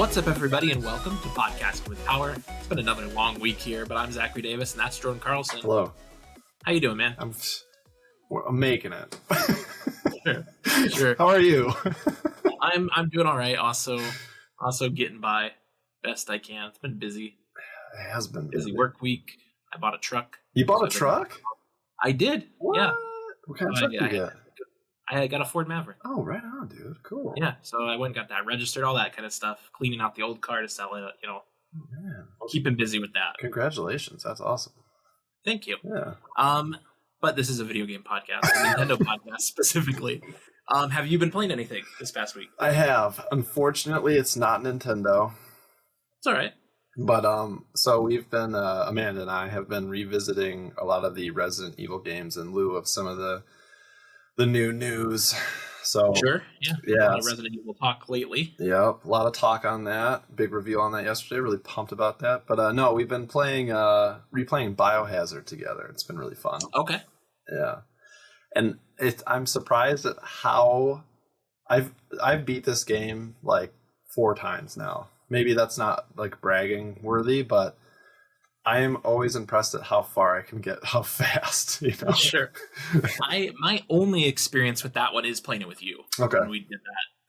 What's up, everybody, and welcome to Podcasting with Power. It's been another long week here, but I'm Zachary Davis, and that's Jordan Carlson. Hello. How you doing, man? I'm making it. Sure. How are you? I'm doing all right. Also getting by best I can. It's been busy. It has been busy work week. I bought a truck. You bought a truck? I did. What? Yeah. What kind of truck did you get? I got a Ford Maverick. Oh, right on, dude. Cool. Yeah, so I went and got that registered, all that kind of stuff, cleaning out the old car to sell it, Oh, man. keeping busy with that. Congratulations. That's awesome. Thank you. Yeah. But this is a video game podcast, a Nintendo podcast specifically. Have you been playing anything this past week? I have. Unfortunately, it's not Nintendo. It's all right. But so we've been Amanda and I have been revisiting a lot of the Resident Evil games in lieu of some of the new news. So Sure, yeah. A lot of Resident Evil talk lately. Yep, a lot of talk on that. Big reveal on that yesterday. Really pumped about that. But no, we've been replaying Biohazard together. It's been really fun. Okay. Yeah, and I'm surprised at how I've beat this game like 4 times now. Maybe that's not like bragging worthy, but I am always impressed at how far I can get, how fast, you know? Sure. My only experience with that one is playing it with you. Okay. When we did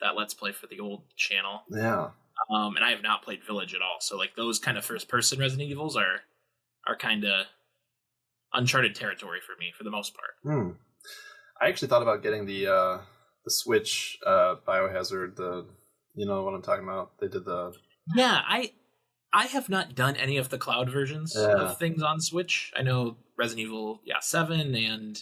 that Let's Play for the old channel. Yeah. And I have not played Village at all. So like those kind of first-person Resident Evils are kind of uncharted territory for me for the most part. I actually thought about getting the Switch Biohazard. You know what I'm talking about? They did the... Yeah, I have not done any of the cloud versions of things on Switch. I know Resident Evil 7, and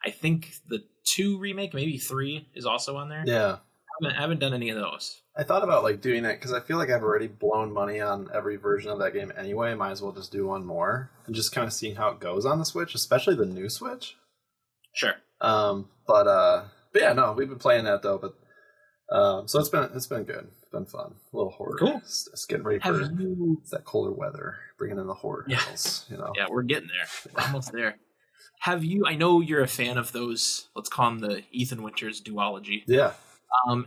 I think the 2 remake, maybe 3, is also on there. Yeah. I haven't done any of those. I thought about like doing that because I feel like I've already blown money on every version of that game anyway. Might as well just do one more and just kind of seeing how it goes on the Switch, especially the new Switch. Sure. But yeah, no, we've been playing that though. But so it's been good. It's been fun. A little horror. Cool. It's getting ready for that colder weather, bringing in the horror tales. You know. Yeah, we're getting there. We're almost there. I know you're a fan of those. Let's call them the Ethan Winters duology. Yeah.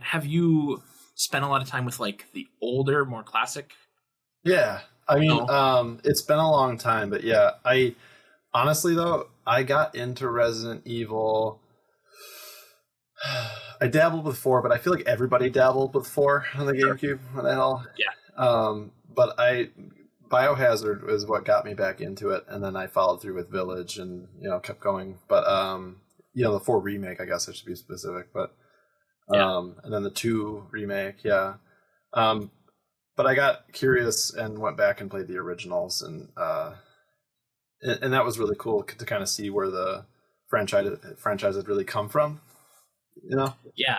Have you spent a lot of time with like the older, more classic? Yeah. I mean, it's been a long time, but yeah, I honestly though, I got into Resident Evil. I dabbled with 4, but I feel like everybody dabbled with 4 on the GameCube. What the hell? Yeah. But Biohazard was what got me back into it, and then I followed through with Village, and kept going. But the 4 remake, I guess I should be specific, but and then the 2 remake, yeah. But I got curious and went back and played the originals, and that was really cool to kind of see where the franchise had really come from. You know? Yeah.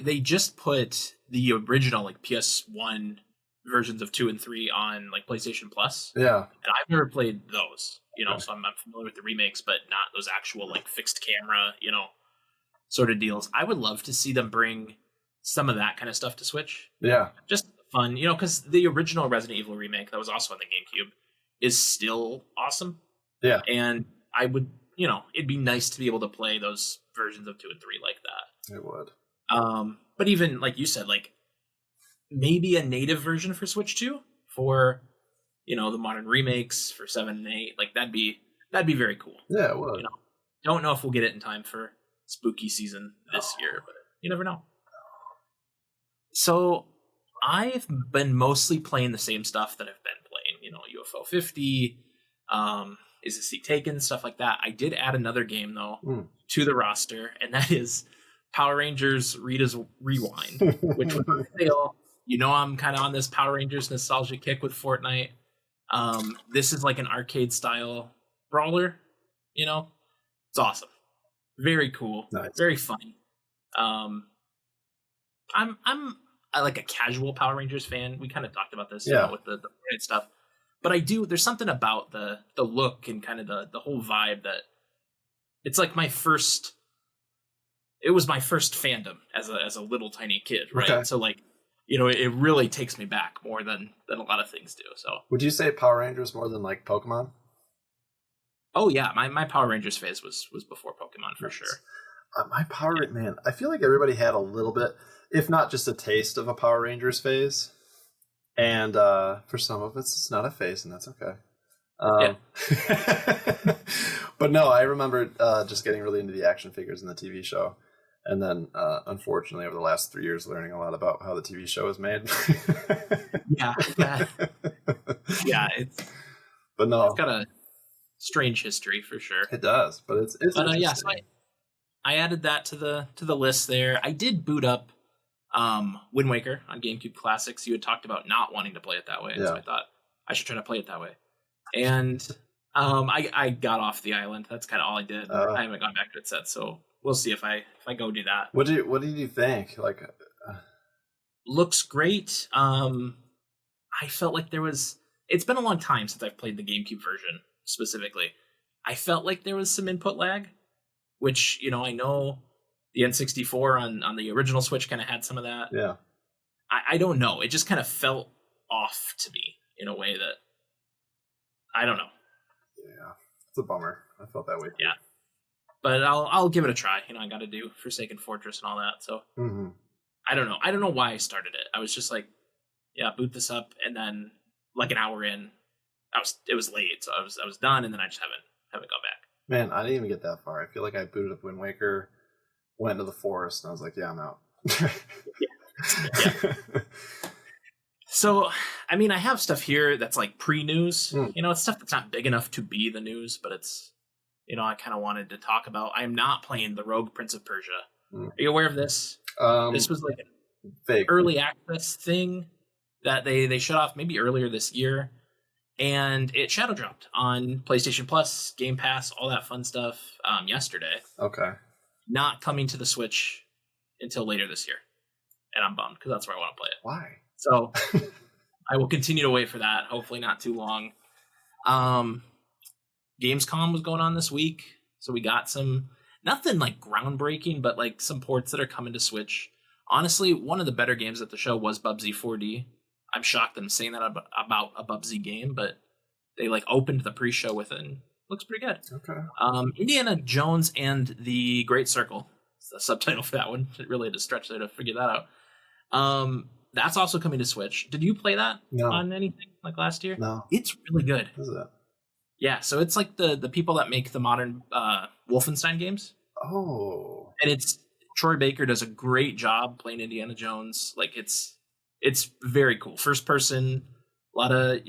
They just put the original like PS1 versions of 2 and 3 on like PlayStation Plus. Yeah. And I've never played those, so I'm familiar with the remakes, but not those actual like fixed camera, sort of deals. I would love to see them bring some of that kind of stuff to Switch. Yeah. Just fun, because the original Resident Evil remake that was also on the GameCube is still awesome. Yeah. And I would, it'd be nice to be able to play those versions of 2 and 3 like that. It would. But even like you said, like maybe a native version for Switch 2 for, the modern remakes for 7 and 8, like that'd be very cool. Yeah, it would. Don't know if we'll get it in time for spooky season this year, but you never know. So I've been mostly playing the same stuff that I've been playing, UFO 50, Is This Seat Taken, stuff like that. I did add another game though to the roster, and that is Power Rangers Rita's Rewind, which was a fail. I'm kind of on this Power Rangers nostalgia kick with Fortnite. This is like an arcade style brawler, It's awesome. Very cool. Nice. Very funny. I'm like a casual Power Rangers fan. We kind of talked about this with the Fortnite stuff. But there's something about the look and kind of the whole vibe that it's like it was my first fandom as a little tiny kid, right? Okay. So like, it really takes me back more than a lot of things do. So would you say Power Rangers more than like Pokemon? Oh yeah, my Power Rangers phase was before Pokemon for sure. My Power man, I feel like everybody had a little bit, if not just a taste of a Power Rangers phase. And for some of us, it's not a face, and that's okay. But no, I remember just getting really into the action figures in the TV show. And then, unfortunately, over the last 3 years, learning a lot about how the TV show is made. Yeah. But no, it's got a strange history for sure. It does, but it's interesting. Yeah, so I added that to the list there. I did boot up Wind Waker on GameCube Classics. You had talked about not wanting to play it that way, so I thought I should try to play it that way. And I got off the island. That's kind of all I did. I haven't gone back to it since, so we'll see if I go do that. What did you think? Like, looks great. I felt like it's been a long time since I've played the GameCube version specifically. I felt like there was some input lag, which, I know the N64 on the original Switch kind of had some of that. Yeah. I don't know. It just kind of felt off to me in a way that I don't know. Yeah. It's a bummer. I felt that way too. Yeah. But I'll give it a try. I got to do Forsaken Fortress and all that. So I don't know. I don't know why I started it. I was just like, yeah, boot this up, and then like an hour in, it was late, so I was done, and then I just haven't gone back. Man, I didn't even get that far. I feel like I booted up Wind Waker, went into the forest, and I was like, yeah, I'm out. Yeah. So, I mean, I have stuff here that's like pre-news. It's stuff that's not big enough to be the news, but it's, I kind of wanted to talk about. I am not playing the Rogue Prince of Persia. Are you aware of this? This was like an early access thing that they shut off maybe earlier this year, and it shadow dropped on PlayStation Plus, Game Pass, all that fun stuff yesterday. Okay. Not coming to the Switch until later this year, and I'm bummed because that's where I want to play it. Why? So I will continue to wait for that. Hopefully not too long. Gamescom was going on this week, so we got nothing like groundbreaking, but like some ports that are coming to Switch. Honestly, one of the better games at the show was Bubsy 4D. I'm shocked that I'm saying that about a Bubsy game, but they like opened the pre-show with it and looks pretty good. Okay. Indiana Jones and the Great Circle. It's the subtitle for that one. It really had to stretch there to figure that out. That's also coming to Switch. Did you play that on anything like last year? No. It's really good. Is it? Yeah, so it's like the people that make the modern Wolfenstein games. Oh. And it's Troy Baker does a great job playing Indiana Jones. Like it's very cool. First person, a lot of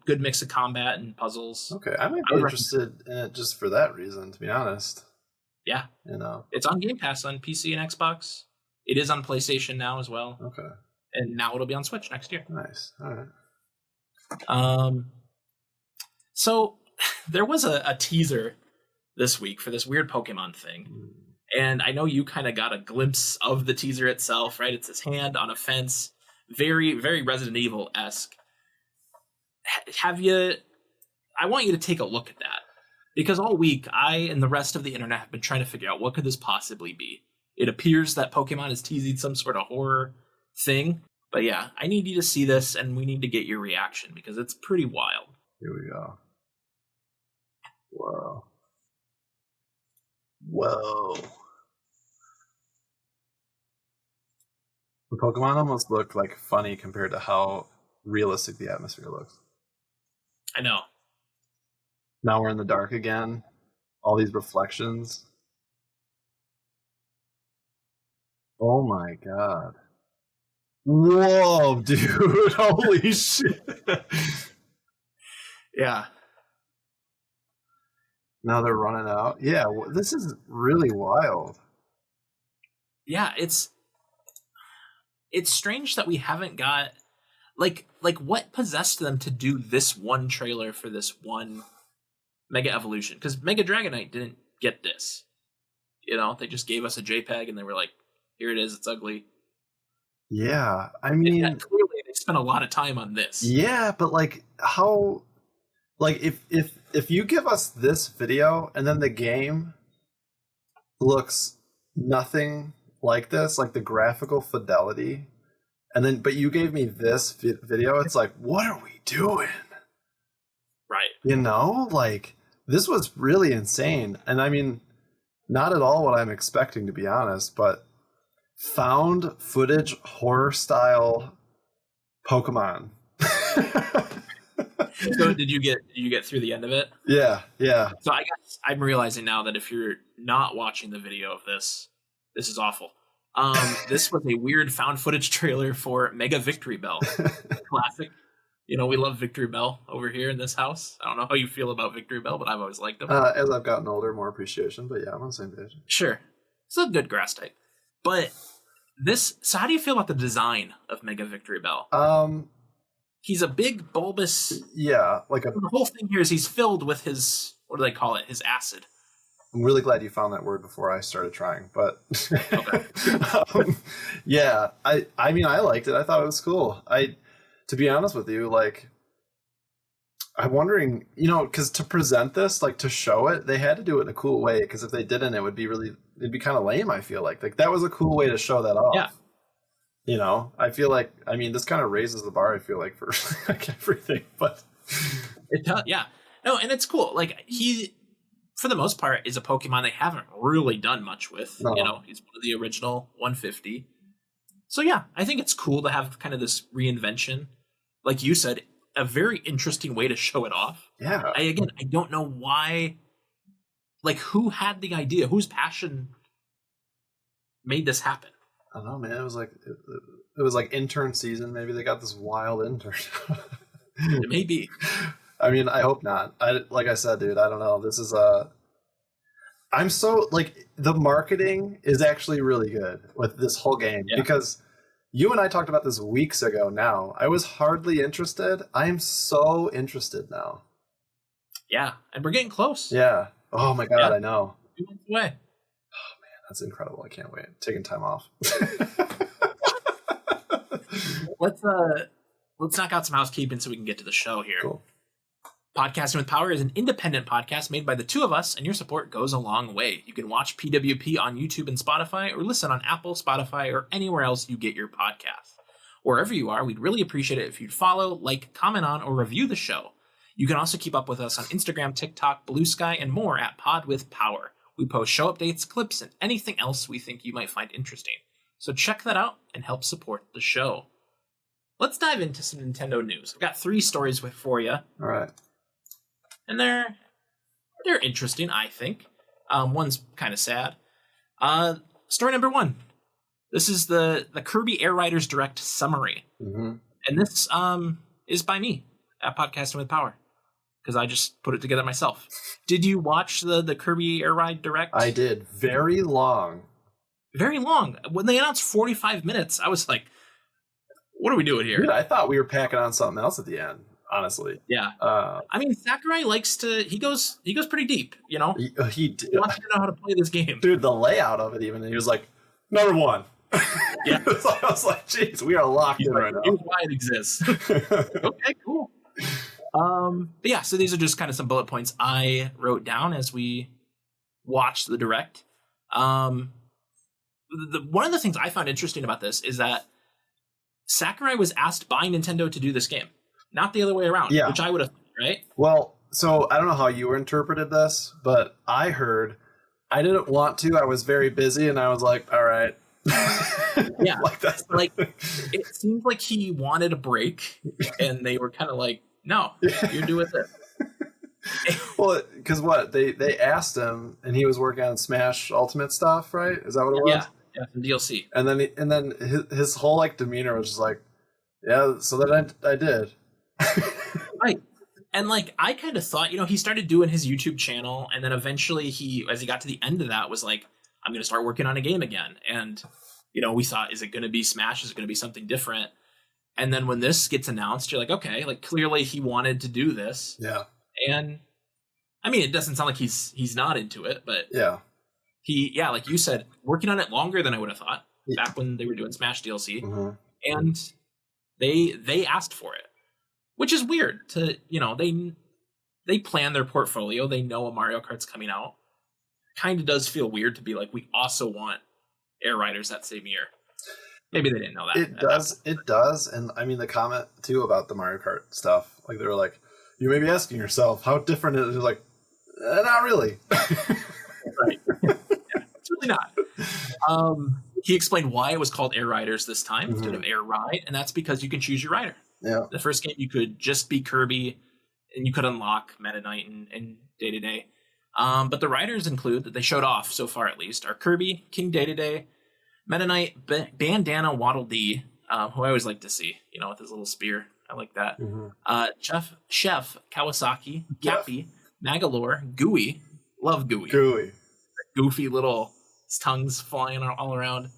good mix of combat and puzzles. Okay, I might be interested in it just for that reason, to be honest. Yeah. It's on Game Pass on PC and Xbox. It is on PlayStation now as well. Okay. And now it'll be on Switch next year. Nice. All right. So there was a teaser this week for this weird Pokemon thing. And I know you kind of got a glimpse of the teaser itself, right? It's his hand on a fence. Very, very Resident Evil-esque. I want you to take a look at that. Because all week, I and the rest of the internet have been trying to figure out what could this possibly be. It appears that Pokemon is teasing some sort of horror thing. But yeah, I need you to see this, and we need to get your reaction, because it's pretty wild. Here we go. Whoa. The Pokemon almost look like funny compared to how realistic the atmosphere looks. I know. Now we're in the dark again. All these reflections. Oh my god. Whoa, dude. Holy shit. Yeah. Now they're running out. Yeah, this is really wild. Yeah, it's strange that we haven't got like what possessed them to do this one trailer for this one Mega Evolution, because Mega Dragonite didn't get this. They just gave us a JPEG and they were like, here it is, it's ugly. Yeah, I mean, clearly they spent a lot of time on this. Yeah, but like how, like if you give us this video and then the game looks nothing like this, like the graphical fidelity, and then but you gave me this video, it's like, what are we doing? Right. Like this was really insane, and I mean, not at all what I'm expecting, to be honest, but found footage horror style Pokemon So did you get through the end of it? Yeah. So I guess I'm realizing now that if you're not watching the video of this is awful. This was a weird found footage trailer for Mega Victory Bell. Classic. We love Victory Bell over here in this house. I don't know how you feel about Victory Bell, but I've always liked them. As I've gotten older, more appreciation, but yeah, I'm on the same page. Sure. It's a good grass type. But so how do you feel about the design of Mega Victory Bell? He's a big bulbous. Yeah, the whole thing here is he's filled with his, what do they call it? His acid. I'm really glad you found that word before I started trying, but okay. Yeah, I mean, I liked it. I thought it was cool. To be honest with you, I'm wondering, because to present this, to show it, they had to do it in a cool way. Because if they didn't, it'd be kind of lame. I feel like that was a cool way to show that off. Yeah. I feel like, this kind of raises the bar. I feel like for everything, but it does. Yeah. No, and it's cool. He, for the most part, is a Pokemon they haven't really done much with. No. He's one of the original 150. So yeah, I think it's cool to have kind of this reinvention. Like you said, a very interesting way to show it off. Yeah. I don't know why. Who had the idea? Whose passion made this happen? I don't know, man. It was like intern season. Maybe they got this wild intern. Maybe. I mean, I hope not. Like I said, dude, I don't know. This is I'm so the marketing is actually really good with this whole game because you and I talked about this weeks ago now. I was hardly interested. I am so interested now. Yeah, and we're getting close. Yeah. Oh my God, I know. 2 months away. Oh man, that's incredible. I can't wait. Taking time off. Let's knock out some housekeeping so we can get to the show here. Cool. Podcasting with Power is an independent podcast made by the two of us, and your support goes a long way. You can watch PWP on YouTube and Spotify, or listen on Apple, Spotify, or anywhere else you get your podcasts. Wherever you are, we'd really appreciate it if you'd follow, comment on, or review the show. You can also keep up with us on Instagram, TikTok, Blue Sky, and more at Pod with Power. We post show updates, clips, and anything else we think you might find interesting. So check that out and help support the show. Let's dive into some Nintendo news. I've got 3 stories for you. All right. And they're interesting, I think. One's kind of sad. Story number 1. This is the Kirby Air Riders Direct summary. Mm-hmm. And this is by me at Podcasting with Power, because I just put it together myself. Did you watch the Kirby Air Ride Direct? I did. Very long. Very long. When they announced 45 minutes, I was like, what are we doing here? Dude, I thought we were packing on something else at the end. Honestly, yeah. I mean, Sakurai likes to. He goes pretty deep. He wants you to know how to play this game. Dude, the layout of it, even he was like, number 1. Yeah, so I was like, "Jeez, we are locked in right now." Here's why it exists. Okay, cool. But yeah, so these are just kind of some bullet points I wrote down as we watched the direct. One of the things I found interesting about this is that Sakurai was asked by Nintendo to do this game. Not the other way around, which I would have, right? Well, so I don't know how you interpreted this, but I heard I didn't want to. I was very busy, and I was like, all right. Yeah. It seemed like he wanted a break, and they were kind of like, no, you're doing this. Well, because they asked him, and he was working on Smash Ultimate stuff, right? Is that what it was? Yeah, some DLC. And then his whole demeanor was just like, yeah, so that I did. Right. And I kind of thought, he started doing his YouTube channel, and then eventually as he got to the end of that, was like, I'm going to start working on a game again. And, we thought, is it going to be Smash? Is it going to be something different? And then when this gets announced, you're like, okay, clearly he wanted to do this. Yeah. And I mean, it doesn't sound like he's not into it, but yeah, like you said, working on it longer than I would have thought back when they were doing Smash DLC. Mm-hmm. And they asked for it. Which is weird to, they plan their portfolio. They know a Mario Kart's coming out. Kind of does feel weird to be like, we also want Air Riders that same year. Maybe they didn't know that. It does. And I mean, the comment too about the Mario Kart stuff, they were like, you may be asking yourself how different it is. Like, not really. Right. Yeah, it's really not. He explained why it was called Air Riders this time instead of Air Ride. And that's because you can choose your rider. Yeah. The first game, you could just be Kirby, and you could unlock Meta Knight and Day-to-Day. But the riders include, that they showed off so far at least, are Kirby, King Day-to-Day, Meta Knight, Bandana Waddle Dee, who I always like to see, with his little spear. I like that. Chef Kawasaki, Cappy, Magalore, Gooey. Love Gooey. Gooey. Goofy little tongues flying all around.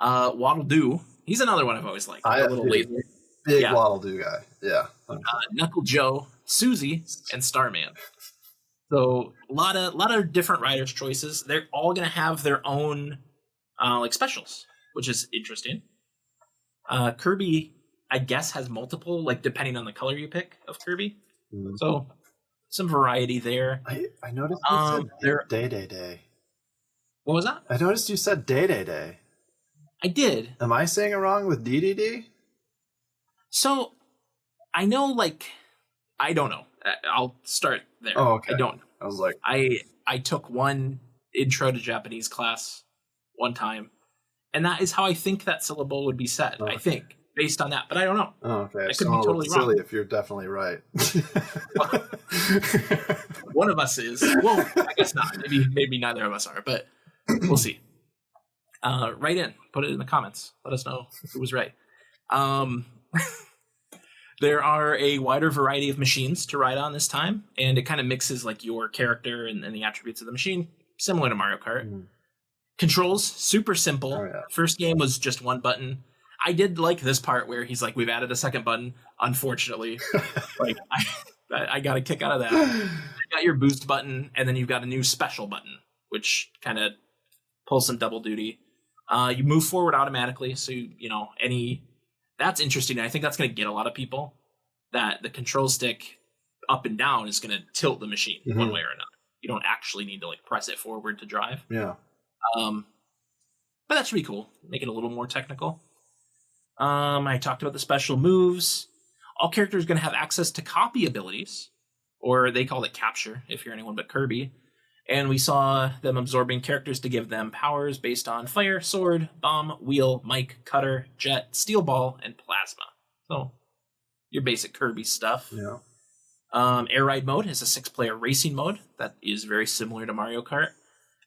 Waddle Doo. He's another one I've always liked. The little laser. Big Waddle Doo guy. Yeah. Knuckle Joe, Susie, and Starman. So a lot of different riders' choices. They're all going to have their own specials, which is interesting. Kirby, I guess, has multiple, depending on the color you pick of Kirby. So some variety there. I noticed you said Day. What was that? I noticed you said Day. I did. Am I saying it wrong with DDD? So I know, I don't know. I'll start there. Oh, okay. I don't know. I was like, I took one intro to Japanese class one time, and that is how I think that syllable would be said. Okay. I think, based on that, but I don't know. Oh, okay. I could be totally wrong. Silly if you're definitely right. One of us is. Well, I guess not. Maybe neither of us are, but we'll see. Write in. Put it in the comments. Let us know who was right. There are a wider variety of machines to ride on this time, and it kind of mixes your character and the attributes of the machine, similar to Mario Kart. Controls, super simple. Oh, yeah. First game was just one button. I did like this part where he's like, we've added a second button. Unfortunately, I got a kick out of that. You got your boost button, and then you've got a new special button, which kind of pulls some double duty. You move forward automatically, so that's interesting. I think that's going to get a lot of people, that the control stick up and down is going to tilt the machine one way or another. You don't actually need to press it forward to drive. Yeah. But that should be cool. Make it a little more technical. I talked about the special moves. All characters are going to have access to copy abilities, or they call it capture if you're anyone but Kirby. And we saw them absorbing characters to give them powers based on fire, sword, bomb, wheel, mic, cutter, jet, steel ball, and plasma. So, your basic Kirby stuff. Yeah. Air Ride mode is a 6-player racing mode that is very similar to Mario Kart.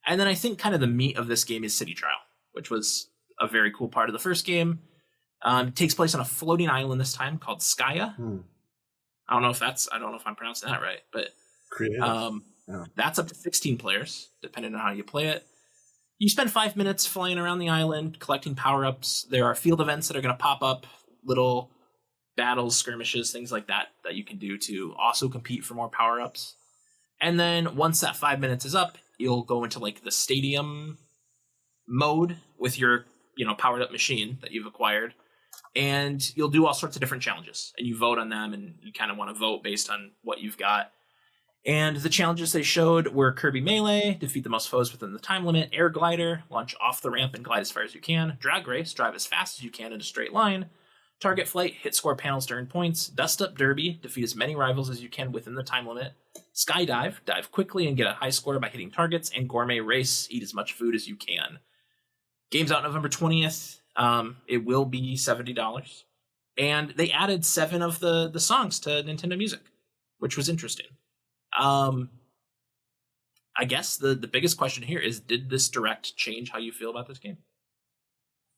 And then I think kind of the meat of this game is City Trial, which was a very cool part of the first game. It takes place on a floating island this time called Skya. I don't know if I'm pronouncing that right, but creative. That's up to 16 players, depending on how you play it. You spend 5 minutes flying around the island, collecting power-ups. There are field events that are going to pop up, little battles, skirmishes, things like that you can do to also compete for more power-ups. And then once that 5 minutes is up, you'll go into the stadium mode with your powered up machine that you've acquired, and you'll do all sorts of different challenges, and you vote on them, and you kind of want to vote based on what you've got. And the challenges they showed were Kirby Melee, defeat the most foes within the time limit, Air Glider, launch off the ramp and glide as far as you can, Drag Race, drive as fast as you can in a straight line, Target Flight, hit score panels to earn points, Dust Up Derby, defeat as many rivals as you can within the time limit, Skydive, dive quickly and get a high score by hitting targets, and Gourmet Race, eat as much food as you can. Game's out November 20th. It will be $70. And they added 7 of the songs to Nintendo Music, which was interesting. I guess the biggest question here is, did this direct change how you feel about this game?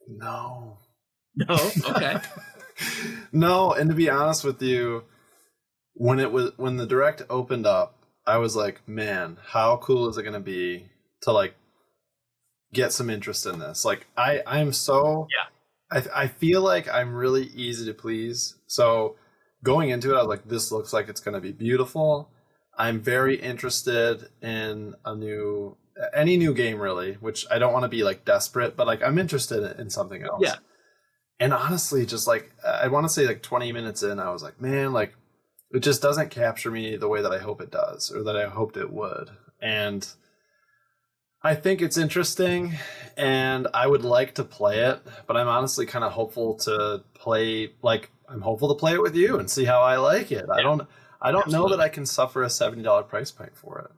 No. Okay. No, and to be honest with you, when the direct opened up, I was like, man, how cool is it going to be to get some interest in this? I'm so I feel like I'm really easy to please. So going into it, I was like, this looks like it's going to be beautiful. I'm very interested in any new game, really, which I don't want to be desperate, but I'm interested in something else. Yeah. And honestly, just I want to say 20 minutes in, I was like, man, it just doesn't capture me the way that I hope it does, or that I hoped it would. And I think it's interesting, and I would like to play it, but I'm honestly kind of hopeful to play, I'm hopeful to play it with you and see how I like it. Yeah. I don't know that I can suffer a $70 price point for it.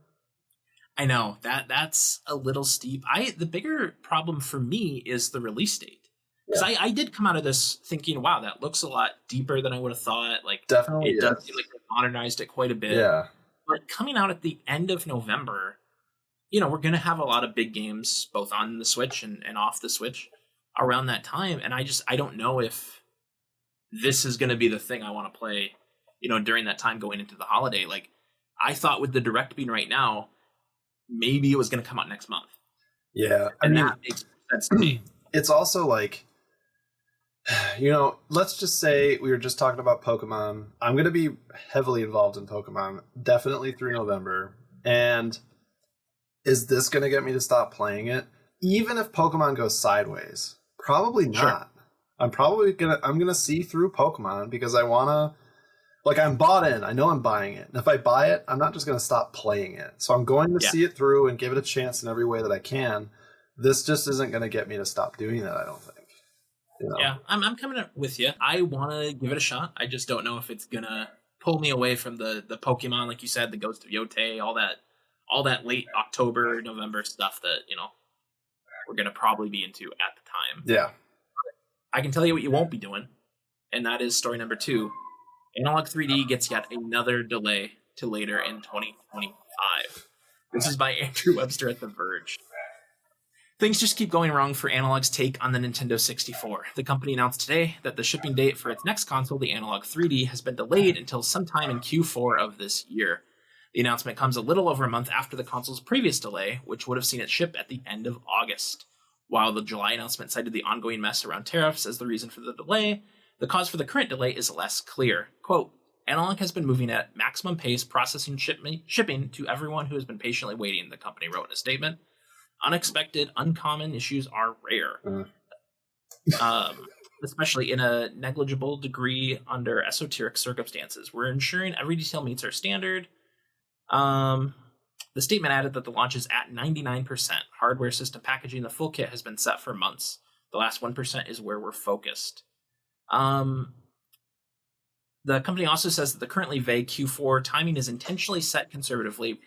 I know that's a little steep. The bigger problem for me is the release date. Because I did come out of this thinking, wow, that looks a lot deeper than I would have thought. Like, Definitely, it does seem like they modernized it quite a bit. Yeah. But coming out at the end of November, we're going to have a lot of big games both on the Switch and off the Switch around that time. And I don't know if this is going to be the thing I want to play, during that time going into the holiday. Like, I thought with the Direct being right now, maybe it was going to come out next month. Yeah. And that makes sense to me. It's also like, let's just say we were just talking about Pokemon. I'm going to be heavily involved in Pokemon, definitely through November. And is this going to get me to stop playing it? Even if Pokemon goes sideways, probably not. Sure. I'm going to see through Pokemon because I want to, like, I'm bought in. I know I'm buying it. And if I buy it, I'm not just going to stop playing it. So I'm going to see it through and give it a chance in every way that I can. This just isn't going to get me to stop doing that, I don't think. Yeah, I'm coming up with you. I want to give it a shot. I just don't know if it's going to pull me away from the Pokemon, like you said, the Ghost of Yotei, all that late October, November stuff that, we're going to probably be into at the time. Yeah. I can tell you what you won't be doing, and that is story number 2. Analogue 3D gets yet another delay to later in 2025. This is by Andrew Webster at The Verge. Things just keep going wrong for Analogue's take on the Nintendo 64. The company announced today that the shipping date for its next console, the Analogue 3D, has been delayed until sometime in Q4 of this year. The announcement comes a little over a month after the console's previous delay, which would have seen it ship at the end of August. While the July announcement cited the ongoing mess around tariffs as the reason for the delay, the cause for the current delay is less clear. Quote, Analogue has been moving at maximum pace, processing shipping to everyone who has been patiently waiting, the company wrote in a statement. Unexpected, uncommon issues are rare, especially in a negligible degree under esoteric circumstances. We're ensuring every detail meets our standard. The statement added that the launch is at 99%. Hardware, system packaging, the full kit has been set for months. The last 1% is where we're focused. The company also says that the currently vague Q4 timing is intentionally set conservatively,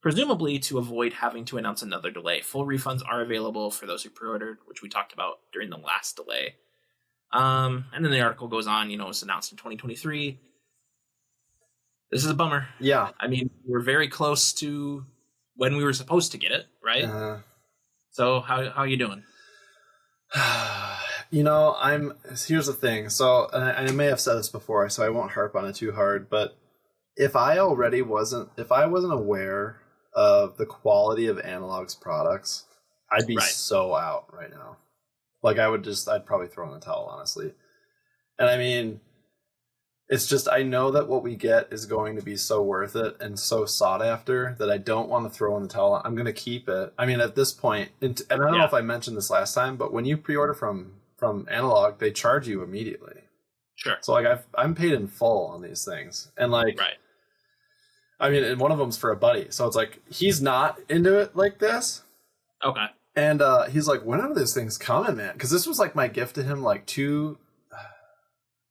presumably to avoid having to announce another delay. Full refunds are available for those who pre-ordered, which we talked about during the last delay. And then the article goes on, it's announced in 2023. This is a bummer. Yeah. I mean, we're very close to when we were supposed to get it, right? So how are you doing? Here's the thing. So I may have said this before, so I won't harp on it too hard, but if I wasn't aware of the quality of Analogue's products, I'd be so out right now. Like I'd probably throw in the towel, honestly. And I mean, it's just, I know that what we get is going to be so worth it and so sought after that I don't want to throw in the towel. I'm going to keep it. I mean, at this point, and I don't know if I mentioned this last time, but when you pre-order from Analogue, they charge you immediately. Sure. So like I'm paid in full on these things. And like, I mean, and one of them's for a buddy. So it's like, he's not into it like this. Okay. And he's like, when are these things coming, man? Because this was like my gift to him, like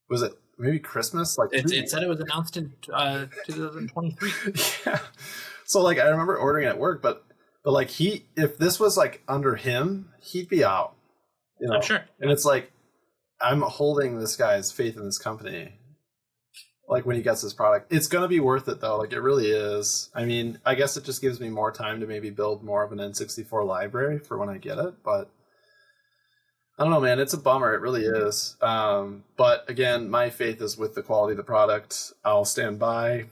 was it maybe Christmas? Like it said it was announced in 2023. Yeah. So like, I remember ordering it at work, but like if this was like under him, he'd be out. I'm sure. And it's like, I'm holding this guy's faith in this company. Like when he gets this product, it's going to be worth it though. Like it really is. I mean, I guess it just gives me more time to maybe build more of an N64 library for when I get it. But I don't know, man, it's a bummer. It really is. But again, my faith is with the quality of the product. I'll stand by.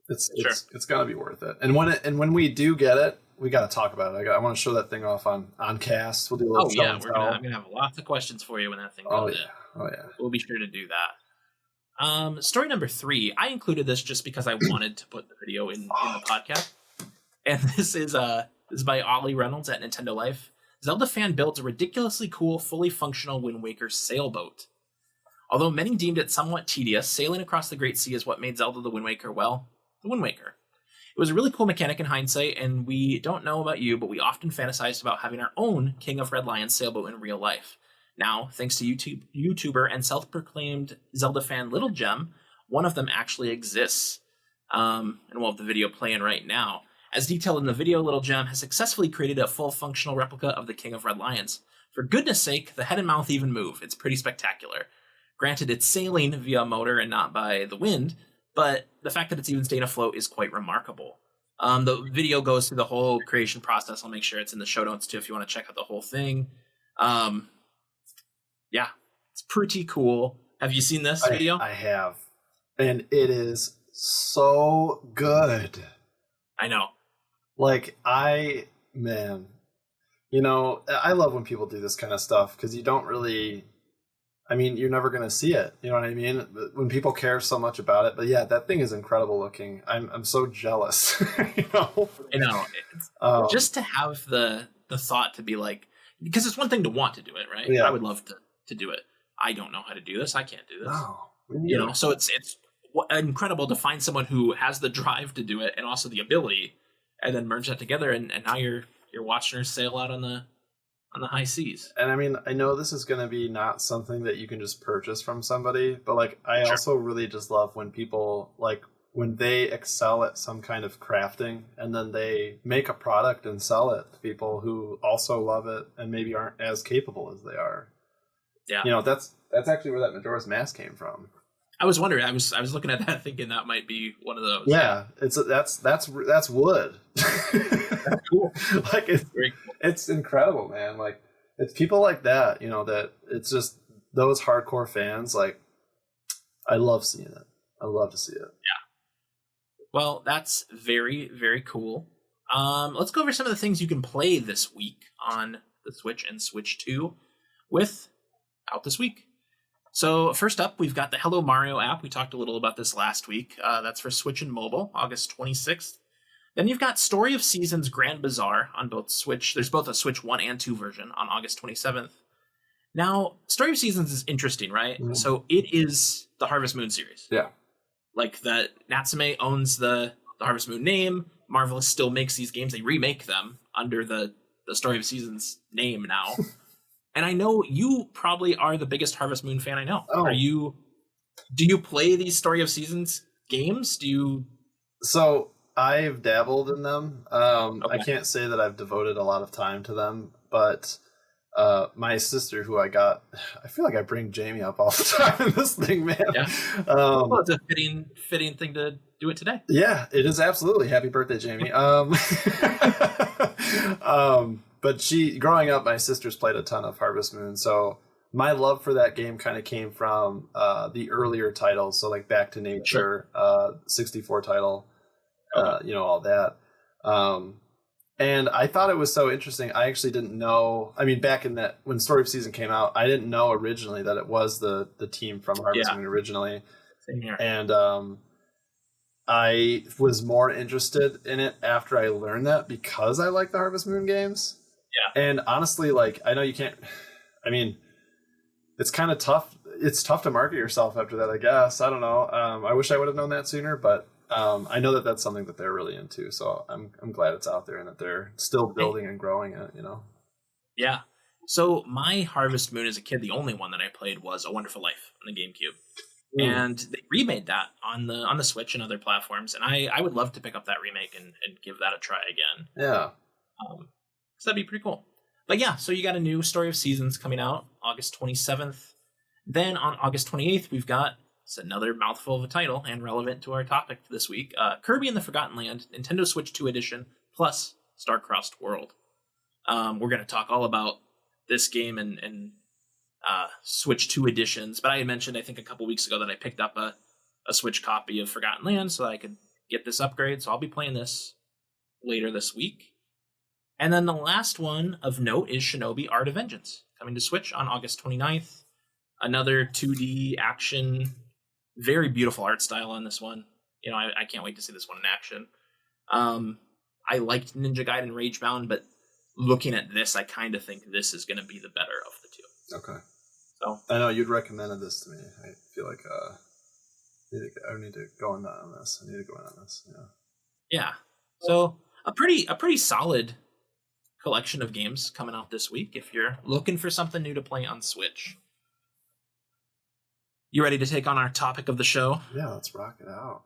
It's going to be worth it. And when we do get it, we got to talk about it. I want to show that thing off on cast. We'll do a little show and tell. I'm going to have lots of questions for you when that thing comes in. Oh yeah. We'll be sure to do that. Story number 3, I included this just because I wanted to put the video in the podcast. And this is by Ollie Reynolds at Nintendo Life. Zelda fan builds a ridiculously cool, fully functional Wind Waker sailboat. Although many deemed it somewhat tedious, sailing across the Great Sea is what made Zelda the Wind Waker, well, the Wind Waker. It was a really cool mechanic in hindsight, and we don't know about you, but we often fantasized about having our own King of Red Lion sailboat in real life. Now, thanks to YouTuber and self-proclaimed Zelda fan Little Gem, one of them actually exists. And we'll have the video playing right now. As detailed in the video, Little Gem has successfully created a full functional replica of the King of Red Lions. For goodness sake, the head and mouth even move. It's pretty spectacular. Granted, it's sailing via a motor and not by the wind, but the fact that it's even staying afloat is quite remarkable. The video goes through the whole creation process. I'll make sure it's in the show notes too if you want to check out the whole thing. Yeah, it's pretty cool. Have you seen this video? I have. And it is so good. I know. Like, man, you know, I love when people do this kind of stuff because you don't really, I mean, you're never going to see it. You know what I mean? When people care so much about it. But yeah, that thing is incredible looking. I'm so jealous. You know? I know. Just to have the thought to be like, because it's one thing to want to do it, right? Yeah. I would love to do it. I don't know how to do this. I can't do this. No. You know, so it's incredible to find someone who has the drive to do it and also the ability, and then merge that together, and now you're watching her sail out on the high seas. And I mean, I know this is going to be not something that you can just purchase from somebody, but like I also really just love when people like when they excel at some kind of crafting and then they make a product and sell it to people who also love it and maybe aren't as capable as they are. Yeah. You know, that's actually where that Majora's Mask came from. I was wondering. I was looking at that thinking that might be one of those. Yeah, that's wood. That's cool. Like it's incredible, man. Like it's people like that, you know, that it's just those hardcore fans. Like I love seeing it. I love to see it. Yeah. Well, that's very, very cool. Let's go over some of the things you can play this week on the Switch and Switch 2 with out this week. So first up, we've got the Hello Mario app. We talked a little about this last week. That's for Switch and mobile, August 26th. Then you've got Story of Seasons Grand Bazaar on both Switch. There's both a Switch 1 and 2 version on August 27th. Now, Story of Seasons is interesting, right? Mm-hmm. So it is the Harvest Moon series. Yeah. Like that Natsume owns the Harvest Moon name. Marvelous still makes these games. They remake them under the Story of Seasons name now. And I know you probably are the biggest Harvest Moon fan I know. Oh. Do you play these Story of Seasons games? So I've dabbled in them. Okay. I can't say that I've devoted a lot of time to them, but my sister, who I feel like I bring Jamie up all the time in this thing, man. Yeah. Well, it's a fitting thing to do it today. Yeah, it is absolutely. Happy birthday, Jamie. But growing up, my sisters played a ton of Harvest Moon, so my love for that game kind of came from the earlier titles, so like Back to Nature, 64 title, you know, all that. And I thought it was so interesting. I actually didn't know. I mean, back in that when Story of Season came out, I didn't know originally that it was the team from Harvest Moon originally. Same here. And I was more interested in it after I learned that because I like the Harvest Moon games. Yeah. And honestly, like, I know you can't, I mean, it's kind of tough. It's tough to market yourself after that, I guess. I don't know. I wish I would have known that sooner, but I know that that's something that they're really into. So I'm glad it's out there and that they're still building and growing it, you know? Yeah. So my Harvest Moon as a kid, the only one that I played was A Wonderful Life on the GameCube. And they remade that on the Switch and other platforms. And I would love to pick up that remake and give that a try again. Yeah. So that'd be pretty cool. But yeah, so you got a new Story of Seasons coming out August 27th. Then on August 28th, we've got another mouthful of a title and relevant to our topic this week. Kirby and the Forgotten Land, Nintendo Switch 2 edition, plus Star-Crossed World. We're going to talk all about this game and Switch 2 editions. But I had mentioned, I think a couple weeks ago, that I picked up a Switch copy of Forgotten Land so that I could get this upgrade. So I'll be playing this later this week. And then the last one of note is Shinobi Art of Vengeance, coming to Switch on August 29th. Another 2D action, very beautiful art style on this one. You know, I can't wait to see this one in action. I liked Ninja Gaiden Ragebound, but looking at this, I kind of think this is going to be the better of the two. Okay. So I know you'd recommended this to me. I feel like I need to go on this. I need to go in on this. Yeah. Yeah. So a pretty solid collection of games coming out this week if you're looking for something new to play on Switch. You ready to take on our topic of the show? Yeah, let's rock it out.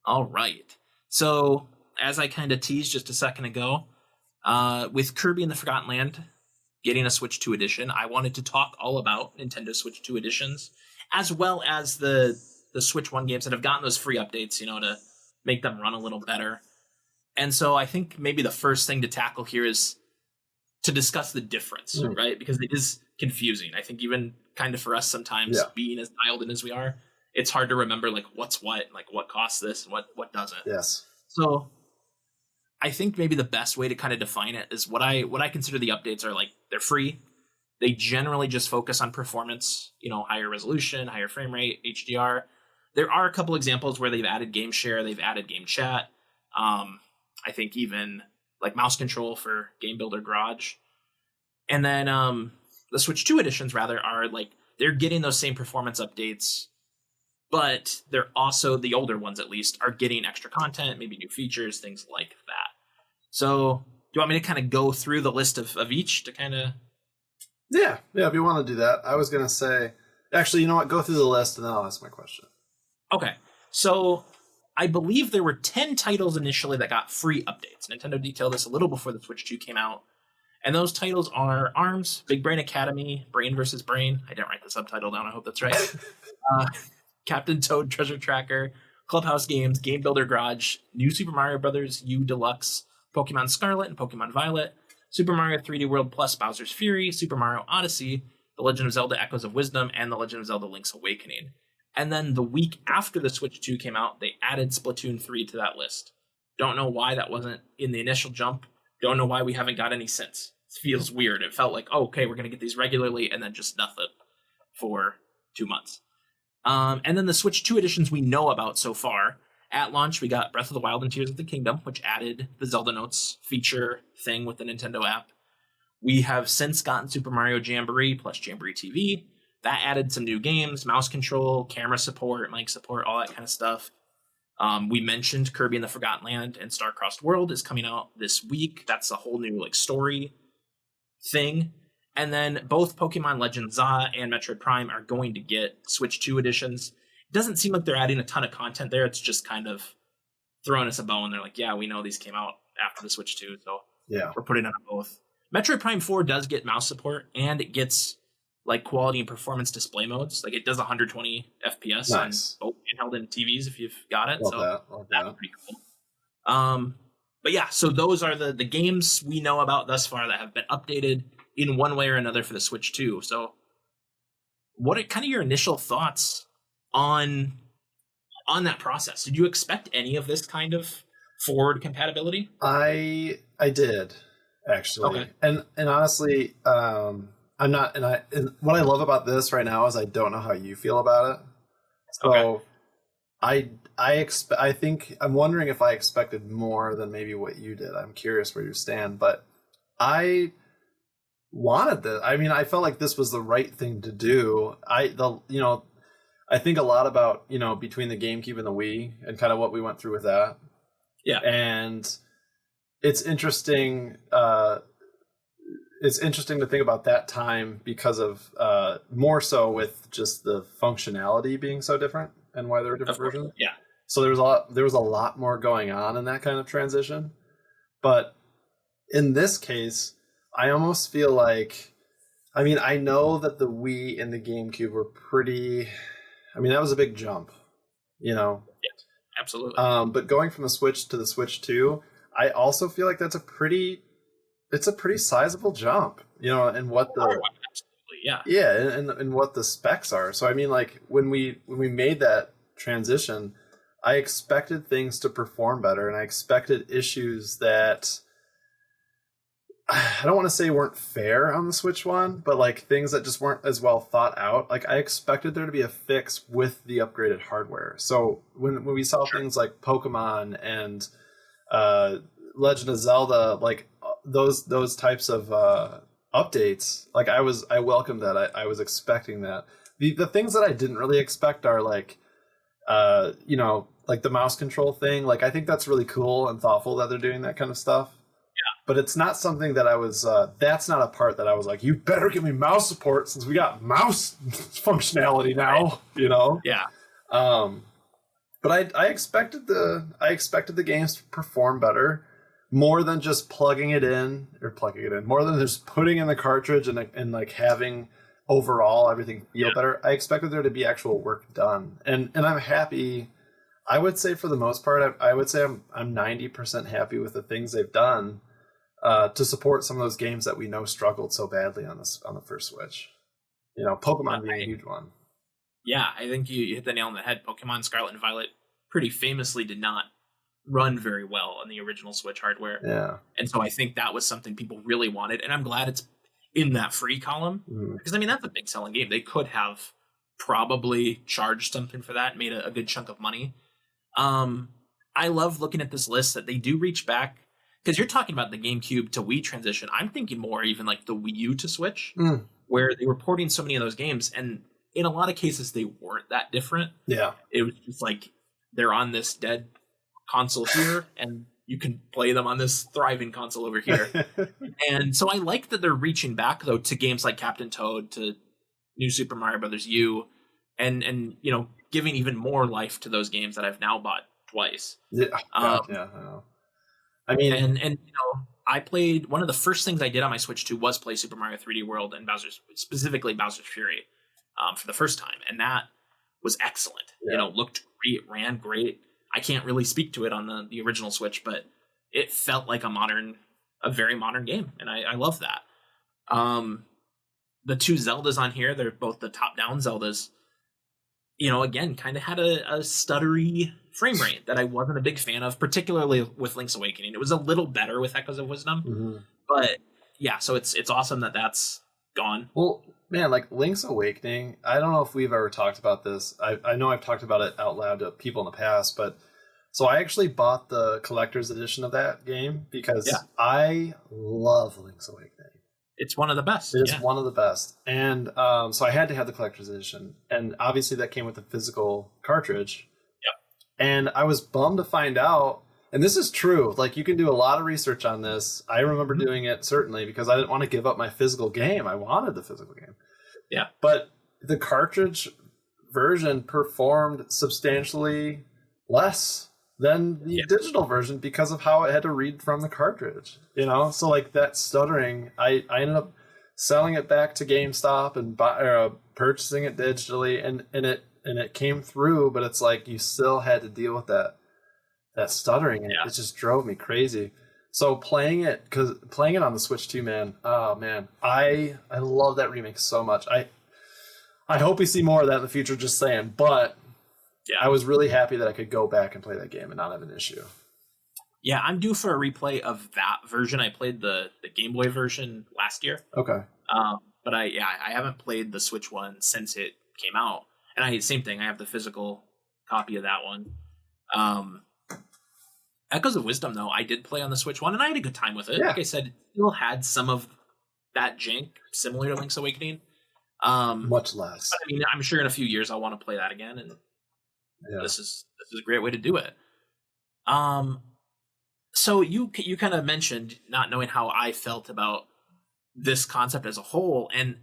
All right. So as I kind of teased just a second ago, with Kirby and the Forgotten Land getting a Switch 2 edition, I wanted to talk all about Nintendo Switch 2 editions, as well as the Switch 1 games that have gotten those free updates, to make them run a little better. And so I think maybe the first thing to tackle here is to discuss the difference, right? Because it is confusing. I think even kind of for us sometimes, being as dialed in as we are, it's hard to remember like what's what, like what costs this and what doesn't. Yes. So I think maybe the best way to kind of define it is what I consider the updates are like. They're free. They generally just focus on performance, higher resolution, higher frame rate, HDR. There are a couple examples where they've added game share, they've added game chat. I think even like mouse control for Game Builder Garage. And then the Switch 2 editions rather are like, they're getting those same performance updates, but they're also, the older ones at least, are getting extra content, maybe new features, things like that. So do you want me to kind of go through the list of each to kind of... Yeah, if you want to do that. I was going to say, actually, you know what? Go through the list and then I'll ask my question. Okay, so I believe there were 10 titles initially that got free updates. Nintendo detailed this a little before the Switch 2 came out. And those titles are ARMS, Big Brain Academy, Brain vs. Brain. I didn't write the subtitle down. I hope that's right. Captain Toad Treasure Tracker, Clubhouse Games, Game Builder Garage, New Super Mario Bros. U Deluxe, Pokemon Scarlet and Pokemon Violet, Super Mario 3D World Plus Bowser's Fury, Super Mario Odyssey, The Legend of Zelda Echoes of Wisdom, and The Legend of Zelda Link's Awakening. And then the week after the Switch 2 came out, they added Splatoon 3 to that list. Don't know why that wasn't in the initial jump. Don't know why we haven't got any since. It feels weird. It felt like, oh, okay, we're going to get these regularly, and then just nothing for 2 months. And then the Switch 2 editions we know about so far. At launch, we got Breath of the Wild and Tears of the Kingdom, which added the Zelda Notes feature thing with the Nintendo app. We have since gotten Super Mario Jamboree plus Jamboree TV. That added some new games, mouse control, camera support, mic support, all that kind of stuff. We mentioned Kirby and the Forgotten Land and Star-Crossed World is coming out this week. That's a whole new story thing. And then both Pokemon Legend Za and Metroid Prime are going to get Switch 2 editions. It doesn't seem like they're adding a ton of content there. It's just kind of throwing us a bone. They're like, yeah, we know these came out after the Switch 2, so we're putting it on both. Metroid Prime 4 does get mouse support, and it gets quality and performance display modes. It does 120 FPS on both handheld and TVs if you've got it. Love that's pretty cool. But yeah, so those are the games we know about thus far that have been updated in one way or another for the Switch 2. So what are kind of your initial thoughts on that process? Did you expect any of this kind of forward compatibility? I did, actually. Okay. And honestly, I'm not, and what I love about this right now is I don't know how you feel about it. So I think I'm wondering if I expected more than maybe what you did. I'm curious where you stand, but I wanted this. I mean, I felt like this was the right thing to do. I think a lot about, between the GameCube and the Wii and kind of what we went through with that. Yeah. And it's interesting. It's interesting to think about that time because of more so with just the functionality being so different and why there were different versions. Yeah. So there was a lot more going on in that kind of transition. But in this case, I almost feel like, I know that the Wii and the GameCube were pretty, that was a big jump, Yes, absolutely. But going from the Switch to the Switch 2, I also feel like it's a pretty sizable jump, and what and what the specs are. So when we made that transition, I expected things to perform better, and I expected issues that I don't want to say weren't fair on the Switch 1, but things that just weren't as well thought out. I expected there to be a fix with the upgraded hardware. So when we saw things like Pokemon and Legend of Zelda, those types of updates, I welcomed that. I was expecting that. The things that I didn't really expect are the mouse control thing. I think that's really cool and thoughtful that they're doing that kind of stuff. Yeah. But it's not something that I was, that's not a part that I was like, you better give me mouse support since we got mouse functionality now, Yeah. But I expected the games to perform better, more than just plugging it in, more than just putting in the cartridge and like having overall everything feel better. I expected there to be actual work done, and I'm happy. I would say for the most part, I would say I'm 90% happy with the things they've done to support some of those games that we know struggled so badly on the first Switch. You know, Pokemon being a huge one. Yeah, I think you hit the nail on the head. Pokemon Scarlet and Violet pretty famously did not run very well on the original Switch hardware. Yeah. And so I think that was something people really wanted. And I'm glad it's in that free column. Because, I mean, that's a big selling game. They could have probably charged something for that, made a good chunk of money. I love looking at this list that they do reach back. Because you're talking about the GameCube to Wii transition. I'm thinking more even like the Wii U to Switch, where they were porting so many of those games. And in a lot of cases, they weren't that different. Yeah. It was just like they're on this dead console here, and you can play them on this thriving console over here. And so I like that they're reaching back, though, to games like Captain Toad, to New Super Mario Brothers U, and you know, giving even more life to those games that I've now bought twice. Yeah. I know. I mean, and you know, I played, one of the first things I did on my Switch 2 was play Super Mario 3D World and specifically Bowser's Fury, for the first time, and that was excellent. Yeah. You know, looked great, ran great. I can't really speak to it on the original Switch, but it felt like a very modern game, and I love that. The two Zeldas on here, they're both the top-down Zeldas. You know, again, kind of had a stuttery frame rate that I wasn't a big fan of, particularly with Link's Awakening. It was a little better with Echoes of Wisdom, but yeah, so it's awesome that that's gone. Well, man, like Link's Awakening, I don't know if we've ever talked about this. I know I've talked about it out loud to people in the past, but so I actually bought the collector's edition of that game because I love Link's Awakening. It's one of the best. It's one of the best. And so I had to have the collector's edition. And obviously that came with the physical cartridge. Yep. And I was bummed to find out, and this is true, like you can do a lot of research on this. I remember doing it certainly because I didn't want to give up my physical game. I wanted the physical game. Yeah. But the cartridge version performed substantially less than the digital version because of how it had to read from the cartridge, you know? So like that stuttering, I ended up selling it back to GameStop and purchasing it digitally, and it came through, but it's like you still had to deal with that stuttering, and it just drove me crazy. So playing it on the Switch 2, man, oh man, I love that remake so much. I hope we see more of that in the future, just saying, but yeah, I was really happy that I could go back and play that game and not have an issue. Yeah, I'm due for a replay of that version. I played the Game Boy version last year. Okay. But I haven't played the Switch one since it came out. And same thing, I have the physical copy of that one. Echoes of Wisdom, though, I did play on the Switch one, and I had a good time with it. Yeah. Like I said, it still had some of that jank similar to Link's Awakening. Much less. But, I mean, I'm sure in a few years I'll want to play that again, and this is a great way to do it. So you kind of mentioned not knowing how I felt about this concept as a whole, and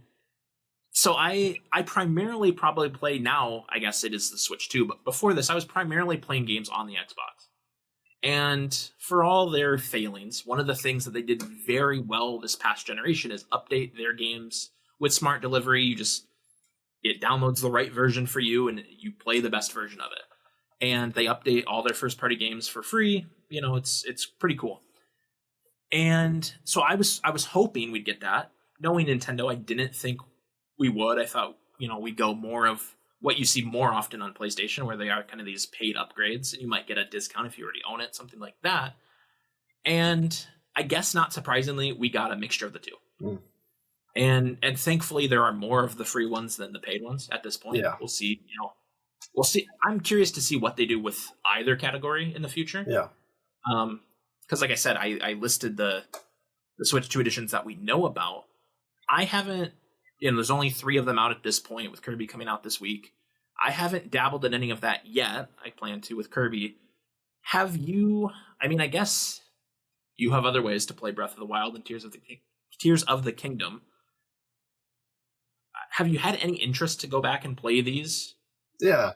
so I primarily probably play now, I guess it is the Switch 2, but before this I was primarily playing games on the Xbox. And for all their failings, one of the things that they did very well this past generation is update their games with smart delivery. It downloads the right version for you and you play the best version of it. And they update all their first party games for free. You know, it's pretty cool. And so I was hoping we'd get that. Knowing Nintendo, I didn't think we would. I thought, you know, we'd go more of what you see more often on PlayStation, where they are kind of these paid upgrades, and you might get a discount if you already own it, something like that. And I guess not surprisingly, we got a mixture of the two. And thankfully, there are more of the free ones than the paid ones at this point. Yeah. We'll see. We'll see. I'm curious to see what they do with either category in the future. Yeah. Because like I said, I listed the Switch 2 editions that we know about. I haven't. There's only 3 of them out at this point, with Kirby coming out this week. I haven't dabbled in any of that yet. I plan to with Kirby. Have you? I mean, I guess you have other ways to play Breath of the Wild and Tears of the Kingdom. Have you had any interest to go back and play these? Yeah.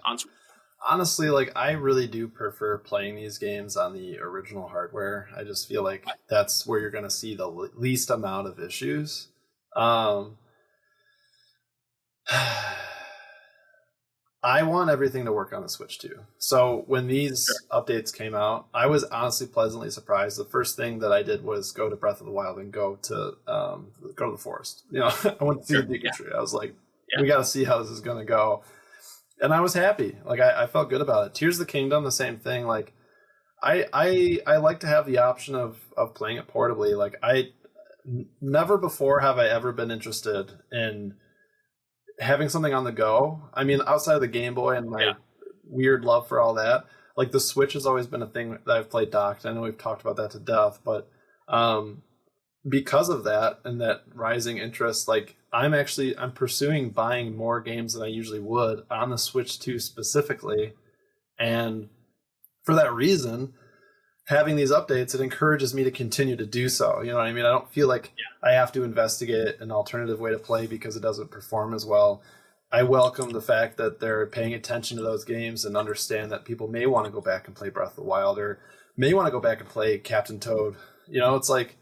Honestly, like I really do prefer playing these games on the original hardware. I just feel like that's where you're going to see the least amount of issues. Um, I want everything to work on the Switch too. So when these updates came out, I was honestly pleasantly surprised. The first thing that I did was go to Breath of the Wild and go to the forest. You know, I went to see the Deku Tree. I was like, we got to see how this is going to go. And I was happy. Like I felt good about it. Tears of the Kingdom, the same thing. Like I like to have the option of playing it portably. Like never before have I ever been interested in having something on the go. I mean, outside of the Game Boy and my weird love for all that, like the Switch has always been a thing that I've played docked. I know we've talked about that to death, but because of that and that rising interest, like I'm pursuing buying more games than I usually would on the Switch 2 specifically. And for that reason, having these updates, it encourages me to continue to do so. You know what I mean? I don't feel like I have to investigate an alternative way to play because it doesn't perform as well. I welcome the fact that they're paying attention to those games and understand that people may want to go back and play Breath of the Wild or may want to go back and play Captain Toad. You know, it's like,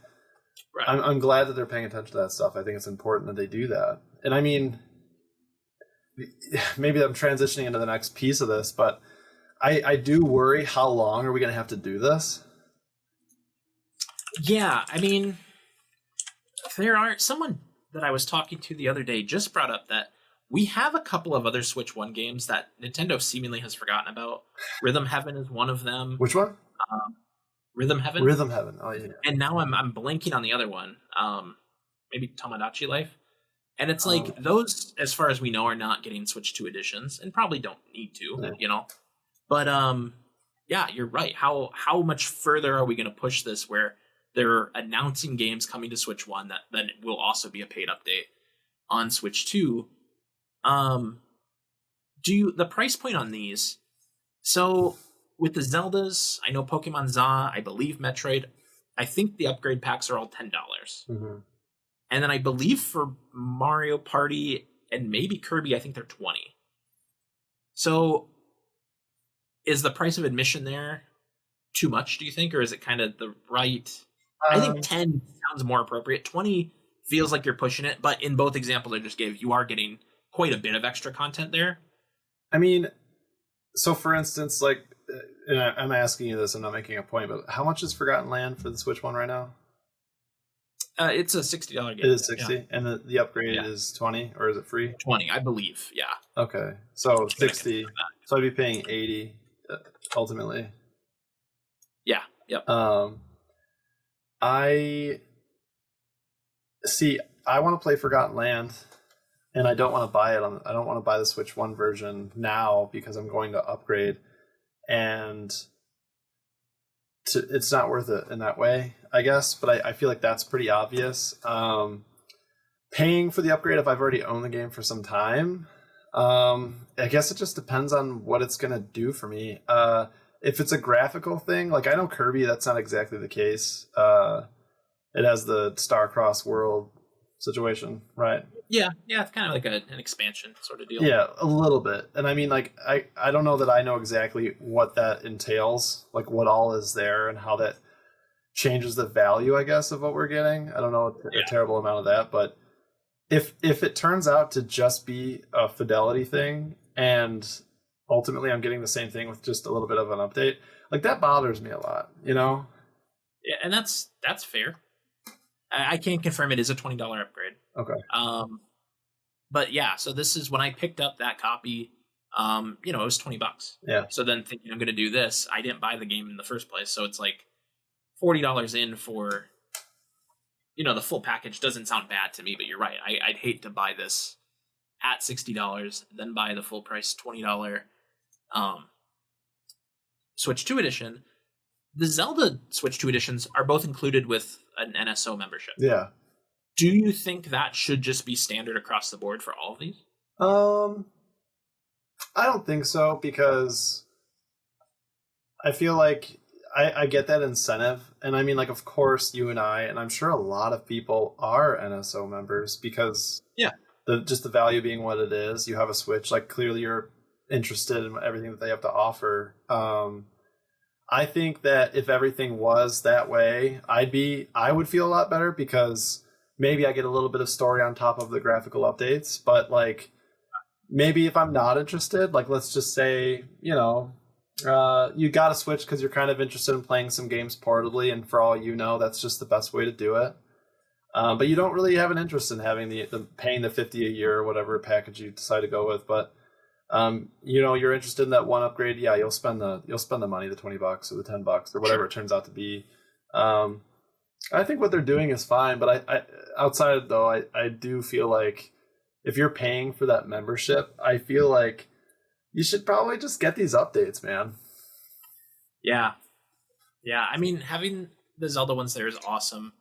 I'm glad that they're paying attention to that stuff. I think it's important that they do that. And I mean, maybe I'm transitioning into the next piece of this, but I do worry, how long are we going to have to do this? Yeah, I mean, someone that I was talking to the other day just brought up that we have a couple of other Switch 1 games that Nintendo seemingly has forgotten about. Rhythm Heaven is one of them. Which one? Rhythm Heaven. Rhythm Heaven. Oh yeah. And now I'm blanking on the other one. Maybe Tomodachi Life. And it's like those, as far as we know, are not getting Switch 2 editions and probably don't need to, you know. But yeah, you're right. How much further are we going to push this where they're announcing games coming to Switch 1 that then will also be a paid update on Switch 2? The price point on these? So with the Zeldas, I know Pokemon Za, I believe Metroid, I think the upgrade packs are all $10. Mm-hmm. And then I believe for Mario Party and maybe Kirby, I think they're $20. So is the price of admission there too much, do you think? Or is it kind of the right? I think 10 sounds more appropriate. 20 feels like you're pushing it. But in both examples I just gave, you are getting quite a bit of extra content there. I mean, so for instance, like, and I'm asking you this, I'm not making a point, but how much is Forgotten Land for the Switch 1 right now? It's a $60 game. It is 60, and the upgrade is 20, or is it free? 20, I believe. Yeah. Okay, so 60. So I'd be paying 80 ultimately. Yeah. Yep. I want to play Forgotten Land, and I don't want to buy it I don't want to buy the Switch 1 version now because I'm going to upgrade, and it's not worth it in that way, I guess. But I feel like that's pretty obvious. Paying for the upgrade if I've already owned the game for some time, I guess it just depends on what it's going to do for me. If it's a graphical thing, like I know Kirby, that's not exactly the case. It has the Star-Crossed world situation, right? Yeah, it's kind of like an expansion sort of deal. Yeah, a little bit. And I mean, like, I don't know that I know exactly what that entails, like what all is there and how that changes the value, I guess, of what we're getting. I don't know a terrible amount of that, but if it turns out to just be a fidelity thing and ultimately I'm getting the same thing with just a little bit of an update, like that bothers me a lot, you know? Yeah, and that's fair. I can't confirm it is a $20 upgrade. Okay. But yeah, so this is when I picked up that copy, it was $20. Yeah. So then thinking I'm going to do this, I didn't buy the game in the first place. So it's like $40 in for, the full package doesn't sound bad to me, but you're right. I'd hate to buy this at $60, then buy the full price $20 Switch 2 edition. The Zelda Switch 2 editions are both included with an NSO membership. Yeah. Do you think that should just be standard across the board for all of these? I don't think so, because I feel like I get that incentive. And I mean, like, of course, you and I'm sure a lot of people are NSO members because just the value being what it is. You have a Switch, like clearly you're interested in everything that they have to offer. I think that if everything was that way, I would feel a lot better, because maybe I get a little bit of story on top of the graphical updates. But like, maybe if I'm not interested, like let's just say, you got to switch because you're kind of interested in playing some games portably, and for all you know, that's just the best way to do it. But you don't really have an interest in having the paying the $50 a year or whatever package you decide to go with. But you're interested in that one upgrade. Yeah, you'll spend the money, the $20 or the $10 or whatever it turns out to be. I think what they're doing is fine, but I outside though, I do feel like if you're paying for that membership, I feel like you should probably just get these updates, man. Yeah. I mean, having the Zelda ones there is awesome.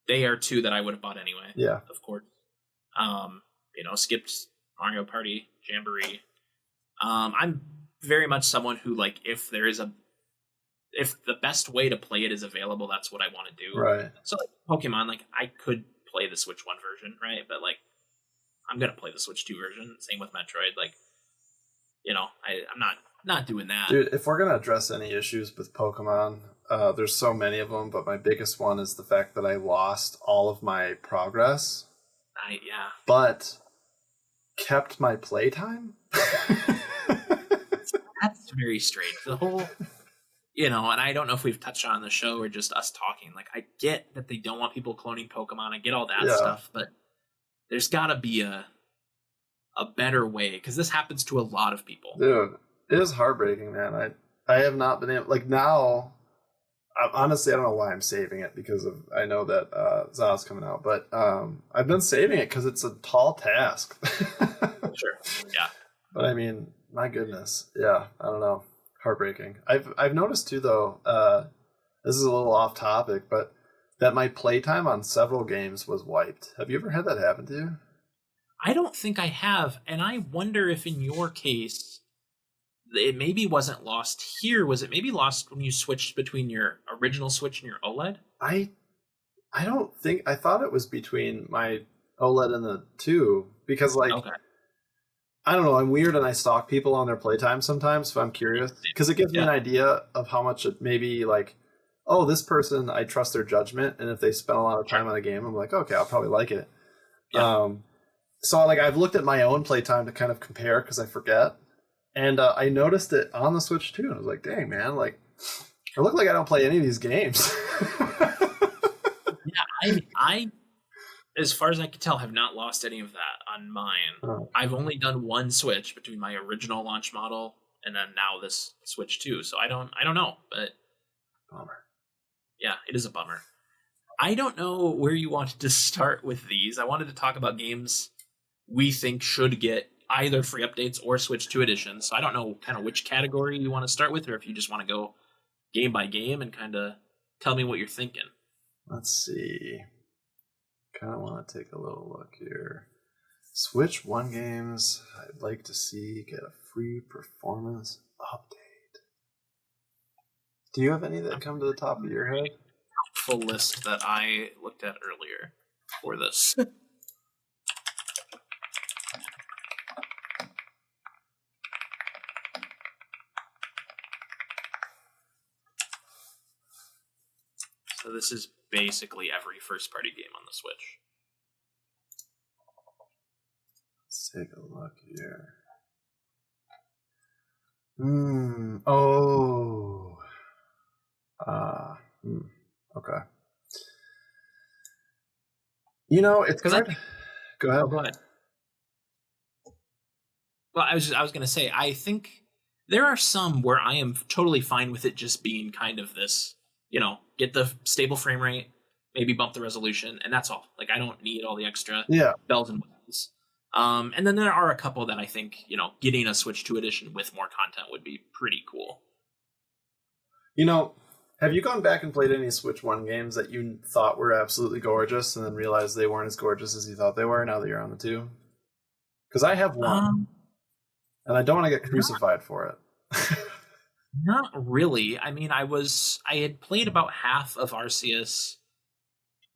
They are two that I would have bought anyway. Yeah, of course. Skipped Mario Party Jamboree. I'm very much someone who, like, if the best way to play it is available, that's what I want to do. Right. So like Pokemon, like I could play the Switch 1 version, right? But like I'm gonna play the Switch 2 version. Same with Metroid. Like, I'm not doing that. Dude, if we're gonna address any issues with Pokemon, there's so many of them, but my biggest one is the fact that I lost all of my progress. But kept my playtime. That's very strange. The whole, and I don't know if we've touched on the show or just us talking. Like, I get that they don't want people cloning Pokemon. I get all that stuff, but there's got to be a better way, because this happens to a lot of people. Dude, it is heartbreaking, man. I have not been able, like, now. Honestly, I don't know why I'm saving it, because I know that Zelda's coming out, but I've been saving it because it's a tall task. Sure. Yeah. But I mean, my goodness, yeah, I don't know, heartbreaking. I've noticed too, though. This is a little off topic, but that my playtime on several games was wiped. Have you ever had that happen to you? I don't think I have, and I wonder if in your case it maybe wasn't lost here. Was it maybe lost when you switched between your original Switch and your OLED? I don't think, I thought it was between my OLED and the 2, because like, okay. I don't know, I'm weird and I stalk people on their playtime sometimes, so I'm curious, because it gives me an idea of how much it maybe, like, oh, this person, I trust their judgment, and if they spend a lot of time on a game, I'm like, okay, I'll probably like it. Yeah. So like, I've looked at my own playtime to kind of compare, because I forget. And I noticed it on the Switch too. And I was like, dang, man, like, I look like I don't play any of these games. Yeah, I, as far as I can tell, have not lost any of that on mine. Oh. I've only done one switch between my original launch model and then now this Switch 2. So I don't know, but bummer. Yeah, it is a bummer. I don't know where you wanted to start with these. I wanted to talk about games we think should get either free updates or Switch 2 editions. So I don't know kind of which category you want to start with, or if you just want to go game by game and kind of tell me what you're thinking. Let's see. Kind of want to take a little look here. Switch 1 games I'd like to see get a free performance update. Do you have any that come to the top of your head? Full list that I looked at earlier for this. So this is basically every first-party game on the Switch. Let's take a look here. Oh. Okay. It's hard. Go ahead. Oh, go ahead. Well, I was going to say, I think there are some where I am totally fine with it just being kind of this, get the stable frame rate, maybe bump the resolution, and that's all. Like, I don't need all the extra bells and whistles. And then there are a couple that I think, getting a Switch 2 edition with more content would be pretty cool. Have you gone back and played any Switch 1 games that you thought were absolutely gorgeous and then realized they weren't as gorgeous as you thought they were now that you're on the 2? Because I have one, and I don't want to get crucified for it. Not really. I mean, I had played about half of Arceus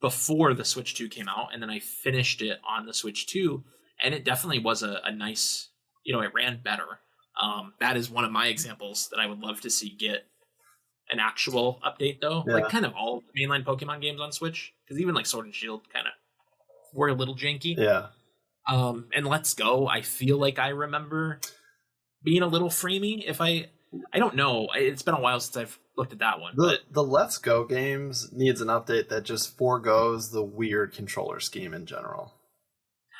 before the Switch 2 came out, and then I finished it on the Switch 2, and it definitely was a nice, it ran better. That is one of my examples that I would love to see get an actual update, though. Yeah. Like kind of all mainline Pokemon games on Switch, because even like Sword and Shield kind of were a little janky. Yeah. And Let's Go, I feel like I remember being a little framey. If I don't know. It's been a while since I've looked at that one. The Let's Go games needs an update that just forgoes the weird controller scheme in general.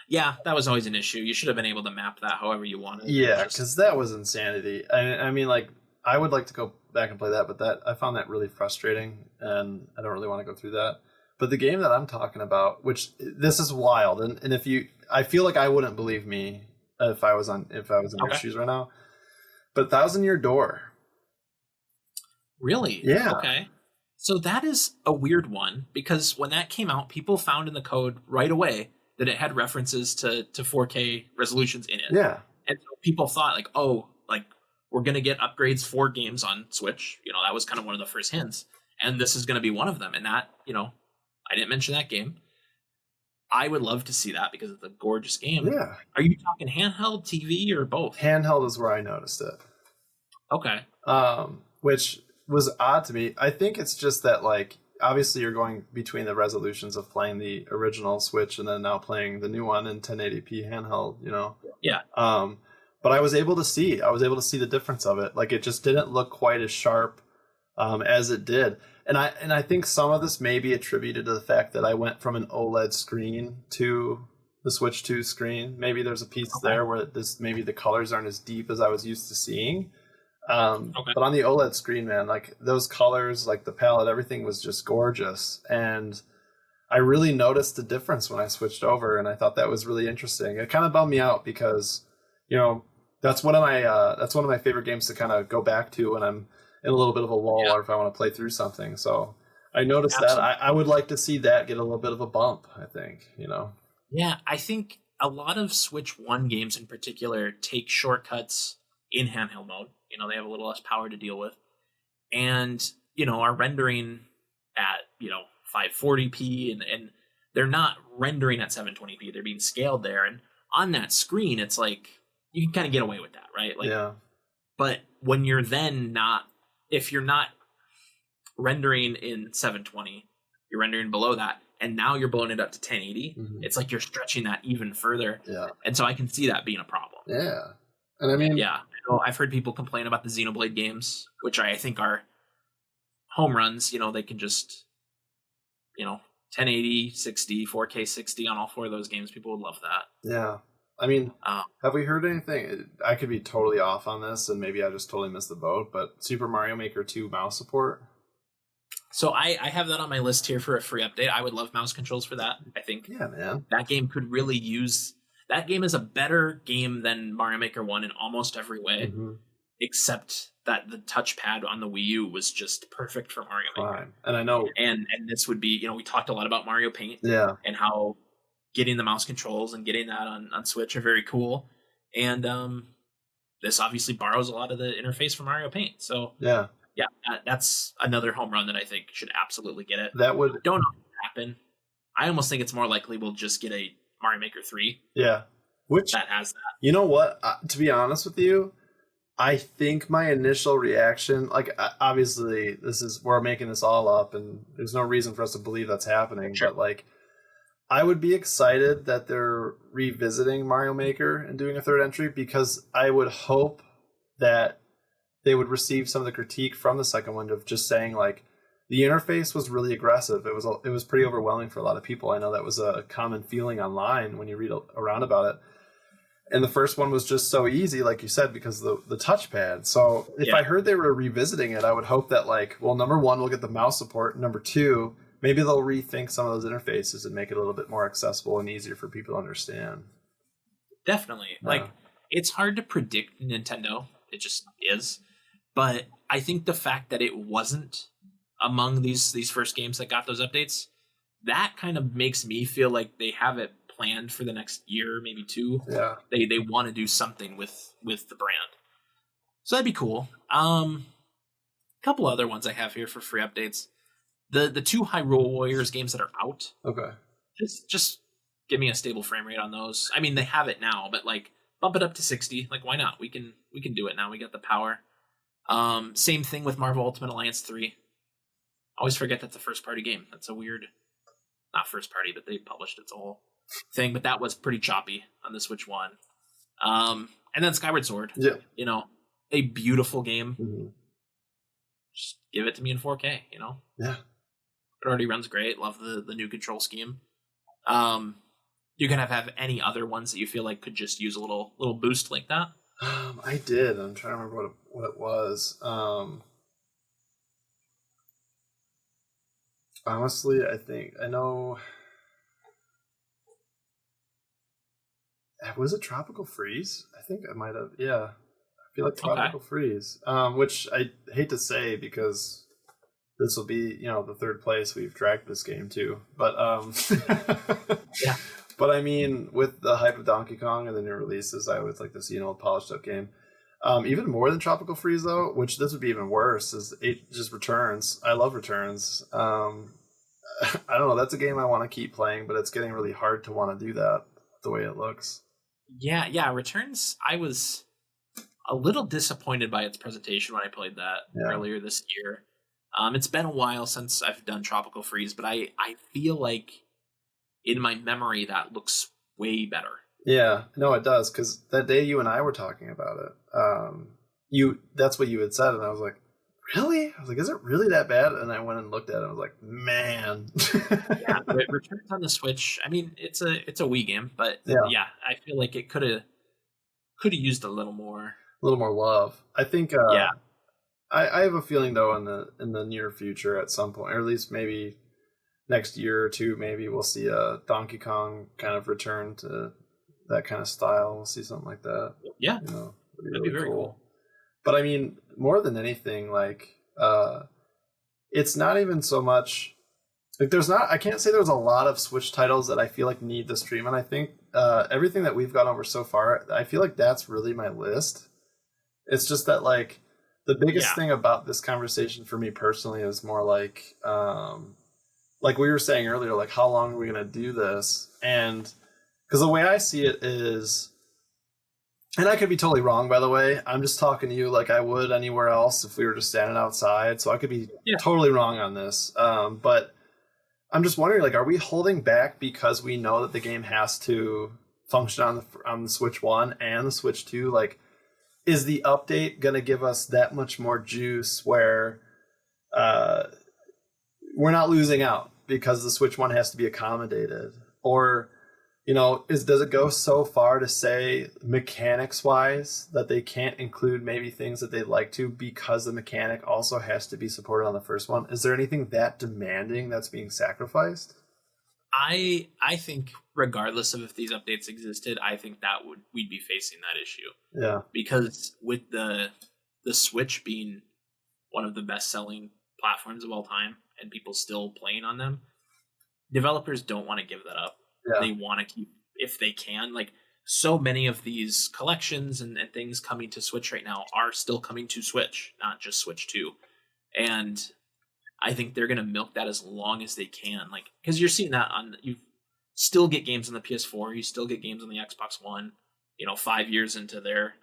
Yeah, that was always an issue. You should have been able to map that however you wanted. Yeah, because that was insanity. I mean, like, I would like to go back and play that, but I found that really frustrating, and I don't really want to go through that. But the game that I'm talking about, which this is wild, and if you, I feel like I wouldn't believe me if I was in your shoes right now. But 1,000 Year Door. Really? Yeah. Okay. So that is a weird one, because when that came out, people found in the code right away that it had references to 4K resolutions in it. Yeah. And so people thought like, oh, like we're going to get upgrades for games on Switch. That was kind of one of the first hints. And this is going to be one of them. And that, I didn't mention that game. I would love to see that because it's a gorgeous game. Yeah. Are you talking handheld, TV, or both? Handheld is where I noticed it. Okay. Which was odd to me. I think it's just that, like, obviously you're going between the resolutions of playing the original Switch and then now playing the new one in 1080p handheld, Yeah. But I was able to see the difference of it. Like, it just didn't look quite as sharp as it did. And I think some of this may be attributed to the fact that I went from an OLED screen to the Switch 2 screen. Maybe there's a piece there where maybe the colors aren't as deep as I was used to seeing. But on the OLED screen, man, like those colors, like the palette, everything was just gorgeous. And I really noticed the difference when I switched over, and I thought that was really interesting. It kind of bummed me out because, that's one of my favorite games to kind of go back to when I'm in a little bit of a lull or if I want to play through something. So I noticed that. I would like to see that get a little bit of a bump, I think, Yeah, I think a lot of Switch 1 games in particular take shortcuts in handheld mode. They have a little less power to deal with. And, are rendering at, 540p and they're not rendering at 720p. They're being scaled there. And on that screen, it's like, you can kind of get away with that, right? Like, yeah. But when you're then if you're not rendering in 720, you're rendering below that, and now you're blowing it up to 1080, it's like you're stretching that even further. Yeah. And so I can see that being a problem. Yeah. And I mean, yeah, I've heard people complain about the Xenoblade games, which I think are home runs. They can just, 1080, 60, 4K 60 on all four of those games. People would love that. Yeah. I mean, have we heard anything? I could be totally off on this, and maybe I just totally missed the boat, but Super Mario Maker 2 mouse support? So I have that on my list here for a free update. I would love mouse controls for that. I think that game could really use... That game is a better game than Mario Maker 1 in almost every way, except that the touchpad on the Wii U was just perfect for Mario Maker. Fine. And I know... And this would be... we talked a lot about Mario Paint. Yeah. And how getting the mouse controls and getting that on Switch are very cool. And this obviously borrows a lot of the interface from Mario Paint. So yeah, that's another home run that I think should absolutely get it. That would... Don't know what will happen. I almost think it's more likely we'll just get a Mario Maker 3. Yeah. Which that has that. You know what? To be honest with you, I think my initial reaction, like, obviously we're making this all up and there's no reason for us to believe that's happening, but like, I would be excited that they're revisiting Mario Maker and doing a third entry, because I would hope that they would receive some of the critique from the second one of just saying, like, the interface was really aggressive. It was pretty overwhelming for a lot of people. I know that was a common feeling online when you read around about it. And the first one was just so easy, like you said, because of the touchpad. So if I heard they were revisiting it, I would hope that, like, well, number one, we'll get the mouse support. Number two, maybe they'll rethink some of those interfaces and make it a little bit more accessible and easier for people to understand. Definitely. Yeah. Like, it's hard to predict Nintendo. It just is. But I think the fact that it wasn't among these first games that got those updates, that kind of makes me feel like they have it planned for the next year, maybe two. Yeah. They want to do something with the brand. So that'd be cool. A couple other ones I have here for free updates. The two Hyrule Warriors games that are out. Okay. Just give me a stable frame rate on those. I mean, they have it now, but like bump it up to 60. Like, why not? We can do it now. We got the power. Same thing with Marvel Ultimate Alliance 3. Always forget that's a first party game. That's a weird, not first party, but they published its whole thing. But that was pretty choppy on the Switch 1. And then Skyward Sword. Yeah. You know, a beautiful game. Mm-hmm. Just give it to me in 4K, you know? Yeah. It already runs great. Love the new control scheme. You can have any other ones that you feel like could just use a little boost like that? I did. I'm trying to remember what it was. Honestly, I know. Was it Tropical Freeze? I think I might have. Yeah, I feel like Tropical Freeze. Which I hate to say because this will be, the third place we've dragged this game to. But yeah. But I mean, with the hype of Donkey Kong and the new releases, I always like to see an old polished up game. Even more than Tropical Freeze, though, which this would be even worse, is it just Returns. I love Returns. I don't know. That's a game I want to keep playing, but it's getting really hard to want to do that the way it looks. Yeah. Returns, I was a little disappointed by its presentation when I played that earlier this year. It's been a while since I've done Tropical Freeze, but I feel like in my memory that looks way better. Yeah, no, it does, because that day you and I were talking about it, that's what you had said, and I was like, really? I was like, is it really that bad? And I went and looked at it, and I was like, man. Yeah, it returns on the Switch. I mean, it's a Wii game, but yeah I feel like it could have used a little more love. I think I have a feeling, though, in the near future at some point, or at least maybe next year or two, maybe we'll see a Donkey Kong kind of return to that kind of style. We'll see something like that. Yeah, that'd be very cool. But I mean, more than anything, like, it's not even so much like I can't say there's a lot of Switch titles that I feel like need the stream. And I think everything that we've gone over so far, I feel like that's really my list. It's just that, like, the biggest thing about this conversation for me personally is more like we were saying earlier, like, how long are we going to do this? And because the way I see it is, and I could be totally wrong, by the way, I'm just talking to you like I would anywhere else if we were just standing outside. So I could be totally wrong on this. But I'm just wondering, like, are we holding back because we know that the game has to function on the Switch 1 and the Switch 2? Like, is the update going to give us that much more juice where we're not losing out because the Switch 1 has to be accommodated? Or, does it go so far to say mechanics-wise that they can't include maybe things that they'd like to because the mechanic also has to be supported on the first one? Is there anything that demanding that's being sacrificed? I think regardless of if these updates existed, I think we'd be facing that issue. Yeah. Because with the Switch being one of the best-selling platforms of all time and people still playing on them, developers don't want to give that up. Yeah. They want to keep, if they can, like, so many of these collections and things coming to Switch right now are still coming to Switch, not just Switch 2. And I think they're going to milk that as long as they can. Like, because you're seeing that you still get games on the PS4, you still get games on the Xbox One, 5 years into their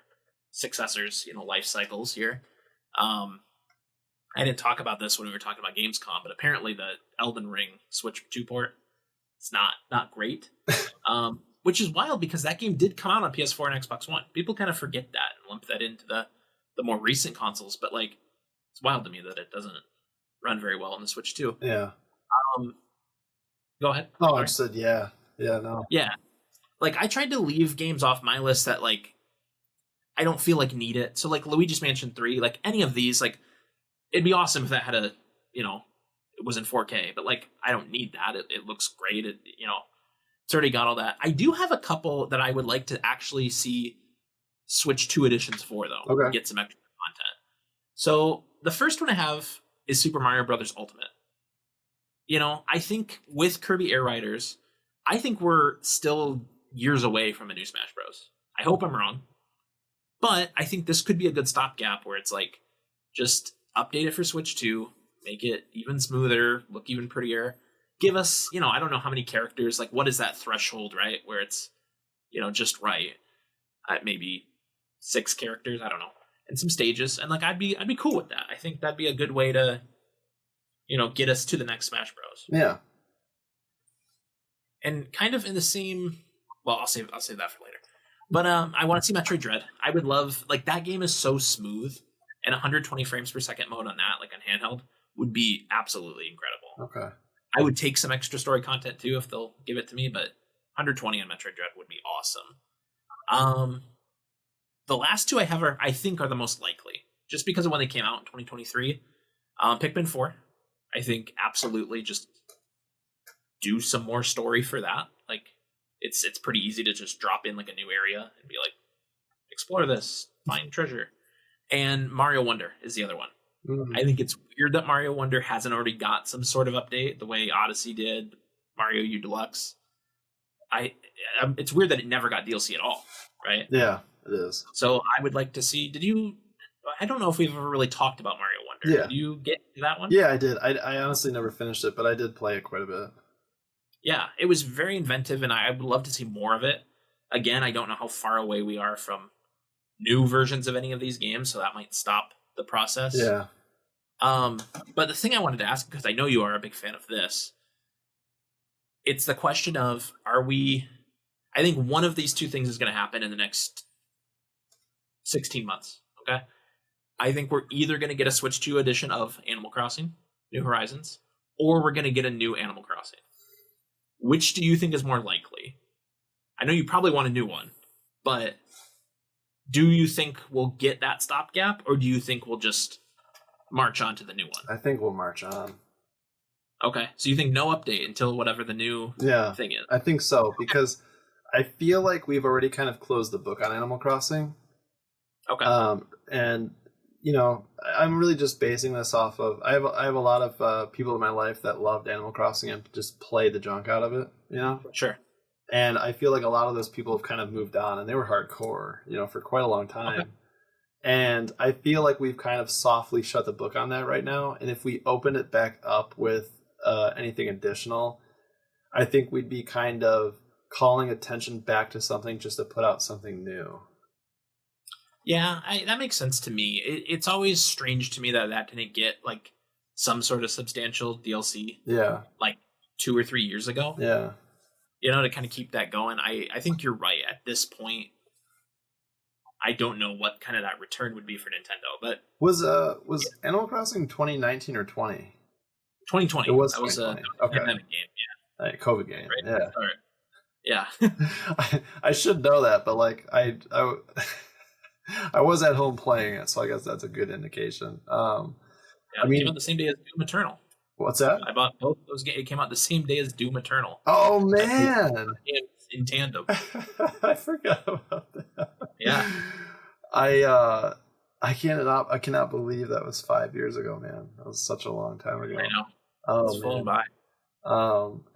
successors, life cycles here. I didn't talk about this when we were talking about Gamescom, but apparently the Elden Ring Switch 2 port, it's not great, which is wild because that game did come out on PS4 and Xbox One. People kind of forget that and lump that into the more recent consoles, but, like, it's wild to me that it doesn't run very well on the Switch too. Yeah. Go ahead. Oh, I said yeah. Yeah, no. Yeah. Like, I tried to leave games off my list that, like, I don't feel like need it. So, like, Luigi's Mansion 3, like, any of these, like, it'd be awesome if that had it was in 4K, but, like, I don't need that. It looks great. It's already got all that. I do have a couple that I would like to actually see Switch 2 editions for, though. Okay. Get some extra content. So the first one I have is Super Mario Brothers Ultimate. I think with Kirby Air Riders, I think we're still years away from a new Smash Bros. I hope I'm wrong, but I think this could be a good stopgap where it's like, just update it for Switch 2, make it even smoother, look even prettier. Give us, I don't know how many characters, like, what is that threshold, right? Where it's, just right. maybe 6 characters, I don't know, and some stages, and like I'd be cool with that. I think that'd be a good way to, get us to the next Smash Bros. Yeah. And kind of in the same, well, I'll save that for later. But I want to see Metroid Dread. I would love, like, that game is so smooth, and 120 frames per second mode on that, like on handheld, would be absolutely incredible. Okay. I would take some extra story content too if they'll give it to me, but 120 on Metroid Dread would be awesome. The last 2 I think are the most likely, just because of when they came out in 2023. Pikmin 4, I think absolutely just do some more story for that. Like, it's pretty easy to just drop in like a new area and be like, explore this, find treasure. And Mario Wonder is the other one. Mm-hmm. I think it's weird that Mario Wonder hasn't already got some sort of update the way Odyssey did, Mario U Deluxe. It's weird that it never got DLC at all, right? Yeah, it is. So I would like to see, I don't know if we've ever really talked about Mario Wonder. Yeah. Did you get to that one? Yeah, I did. I honestly never finished it, but I did play it quite a bit. Yeah, it was very inventive, and I would love to see more of it. Again, I don't know how far away we are from new versions of any of these games, so that might stop the process. Yeah. But the thing I wanted to ask, because I know you are a big fan of this, it's the question of, I think one of these 2 things is going to happen in the next 16 months, okay? I think we're either going to get a Switch 2 edition of Animal Crossing, New Horizons, or we're going to get a new Animal Crossing. Which do you think is more likely? I know you probably want a new one, but do you think we'll get that stopgap, or do you think we'll just march on to the new one? I think we'll march on. Okay, so you think no update until whatever the new thing is? I think so, because I feel like we've already kind of closed the book on Animal Crossing. Okay. And I'm really just basing this off of I have a lot of people in my life that loved Animal Crossing and just played the junk out of it. Sure. And I feel like a lot of those people have kind of moved on, and they were hardcore, for quite a long time. Okay. And I feel like we've kind of softly shut the book on that right now. And if we open it back up with anything additional, I think we'd be kind of calling attention back to something just to put out something new. Yeah, that makes sense to me. It's always strange to me that didn't get like some sort of substantial DLC. Yeah. Like 2 or 3 years ago. Yeah. To kind of keep that going. I think you're right. At this point, I don't know what kind of that return would be for Nintendo. But was Animal Crossing 2019 or 20? 2020. It was 2020. That was a pandemic game. Yeah. COVID game. Right? Yeah. All right. Yeah. I should know that, but like I was at home playing it, so I guess that's a good indication. It came out the same day as Doom Eternal. What's that? I bought both those games. It came out the same day as Doom Eternal. Oh man! In tandem. I forgot about that. Yeah. I cannot believe that was 5 years ago, man. That was such a long time ago. I know. It's flown by.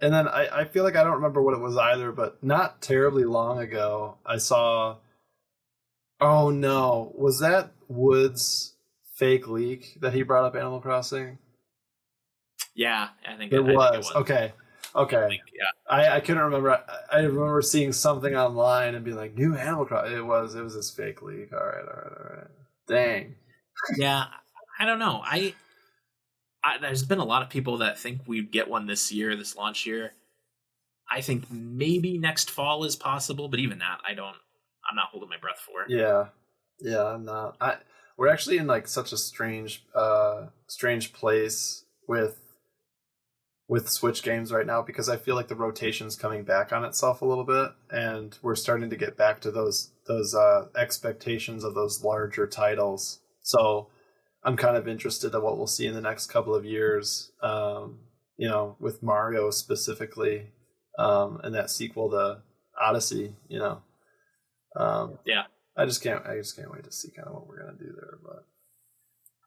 And then I feel like I don't remember what it was either, but not terribly long ago, I saw. Oh no, was that Wood's fake leak that he brought up Animal Crossing? Yeah, I think it was. Okay. Yeah. I couldn't remember. I remember seeing something online and being like, new Animal Crossing. It was his fake leak. All right. Dang. Yeah, I don't know. I there's been a lot of people that think we'd get one this launch year. I think maybe next fall is possible, but even that, I'm not holding my breath for. Yeah, I'm not. We're actually in like such a strange place with Switch games right now, because I feel like the rotation's coming back on itself a little bit, and we're starting to get back to those expectations of those larger titles. So I'm kind of interested in what we'll see in the next couple of years, with Mario specifically, and that sequel to Odyssey, Yeah. I just can't wait to see kind of what we're gonna do there.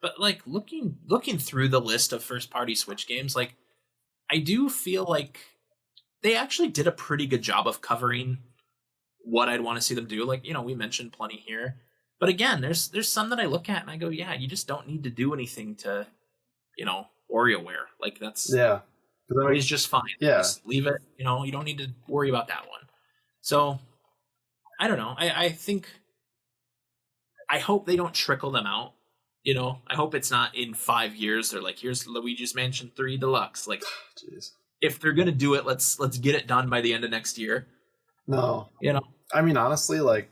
But like looking through the list of first party Switch games, like I do feel like they actually did a pretty good job of covering what I'd want to see them do. Like, we mentioned plenty here, but again, there's some that I look at and I go, yeah, you just don't need to do anything to, WarioWare. Like that's it's just fine. Yeah, just leave it. You don't need to worry about that one. So I don't know. I think I hope they don't trickle them out. You know, I hope it's not in 5 years. They're like, here's Luigi's Mansion 3 Deluxe. Like, jeez. If they're gonna do it, let's get it done by the end of next year. No, you know. I mean, honestly, like,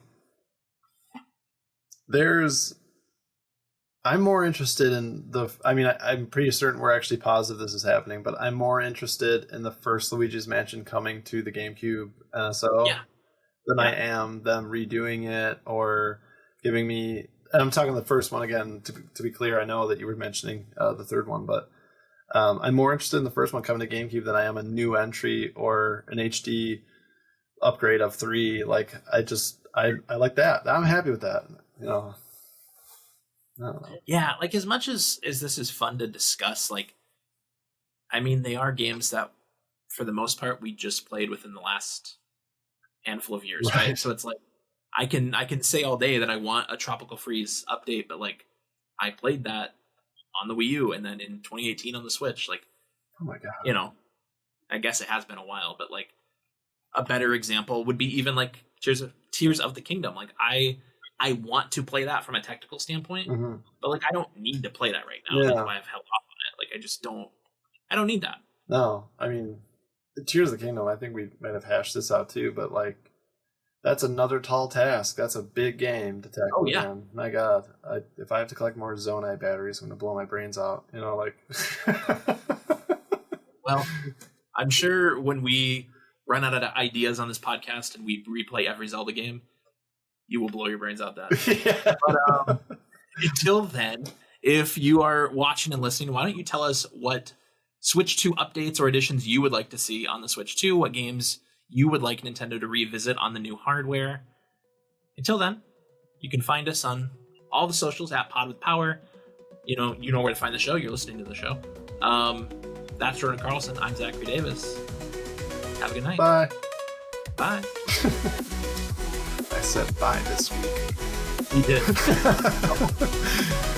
I'm more interested in I'm pretty certain we're actually positive this is happening, but I'm more interested in the first Luigi's Mansion coming to the GameCube NSO than I am them redoing it or giving me. And I'm talking the first one again. To be clear, I know that you were mentioning the third one, but I'm more interested in the first one coming to GameCube than I am a new entry or an HD upgrade of 3. Like, I like that. I'm happy with that. You know. I don't know. Yeah, like as much as this is fun to discuss, like, I mean, they are games that, for the most part, we just played within the last handful of years, right? So it's like, I can say all day that I want a Tropical Freeze update, but like, I played that on the Wii U and then in 2018 on the Switch. Like, oh my god, you know, I guess it has been a while, but like, a better example would be even like Tears of the Kingdom. Like, I want to play that from a technical standpoint, but like, I don't need to play that right now. That's why I've held off on it. Like, I don't need that. No, I mean, Tears of the Kingdom, I think we might have hashed this out too, but like, that's another tall task. That's a big game to tackle. Oh yeah. Man. My god. If I have to collect more Zonai batteries, I'm going to blow my brains out. You know, like. Well, I'm sure when we run out of ideas on this podcast and we replay every Zelda game, you will blow your brains out that. Yeah. But until then, if you are watching and listening, why don't you tell us what Switch 2 updates or additions you would like to see on the Switch 2, what games you would like Nintendo to revisit on the new hardware. Until then, you can find us on all the socials at Pod with Power. You know where to find the show. You're listening to the show. That's Jordan Carlson. I'm Zachary Davis. Have a good night. Bye. Bye. I said bye this week. You did.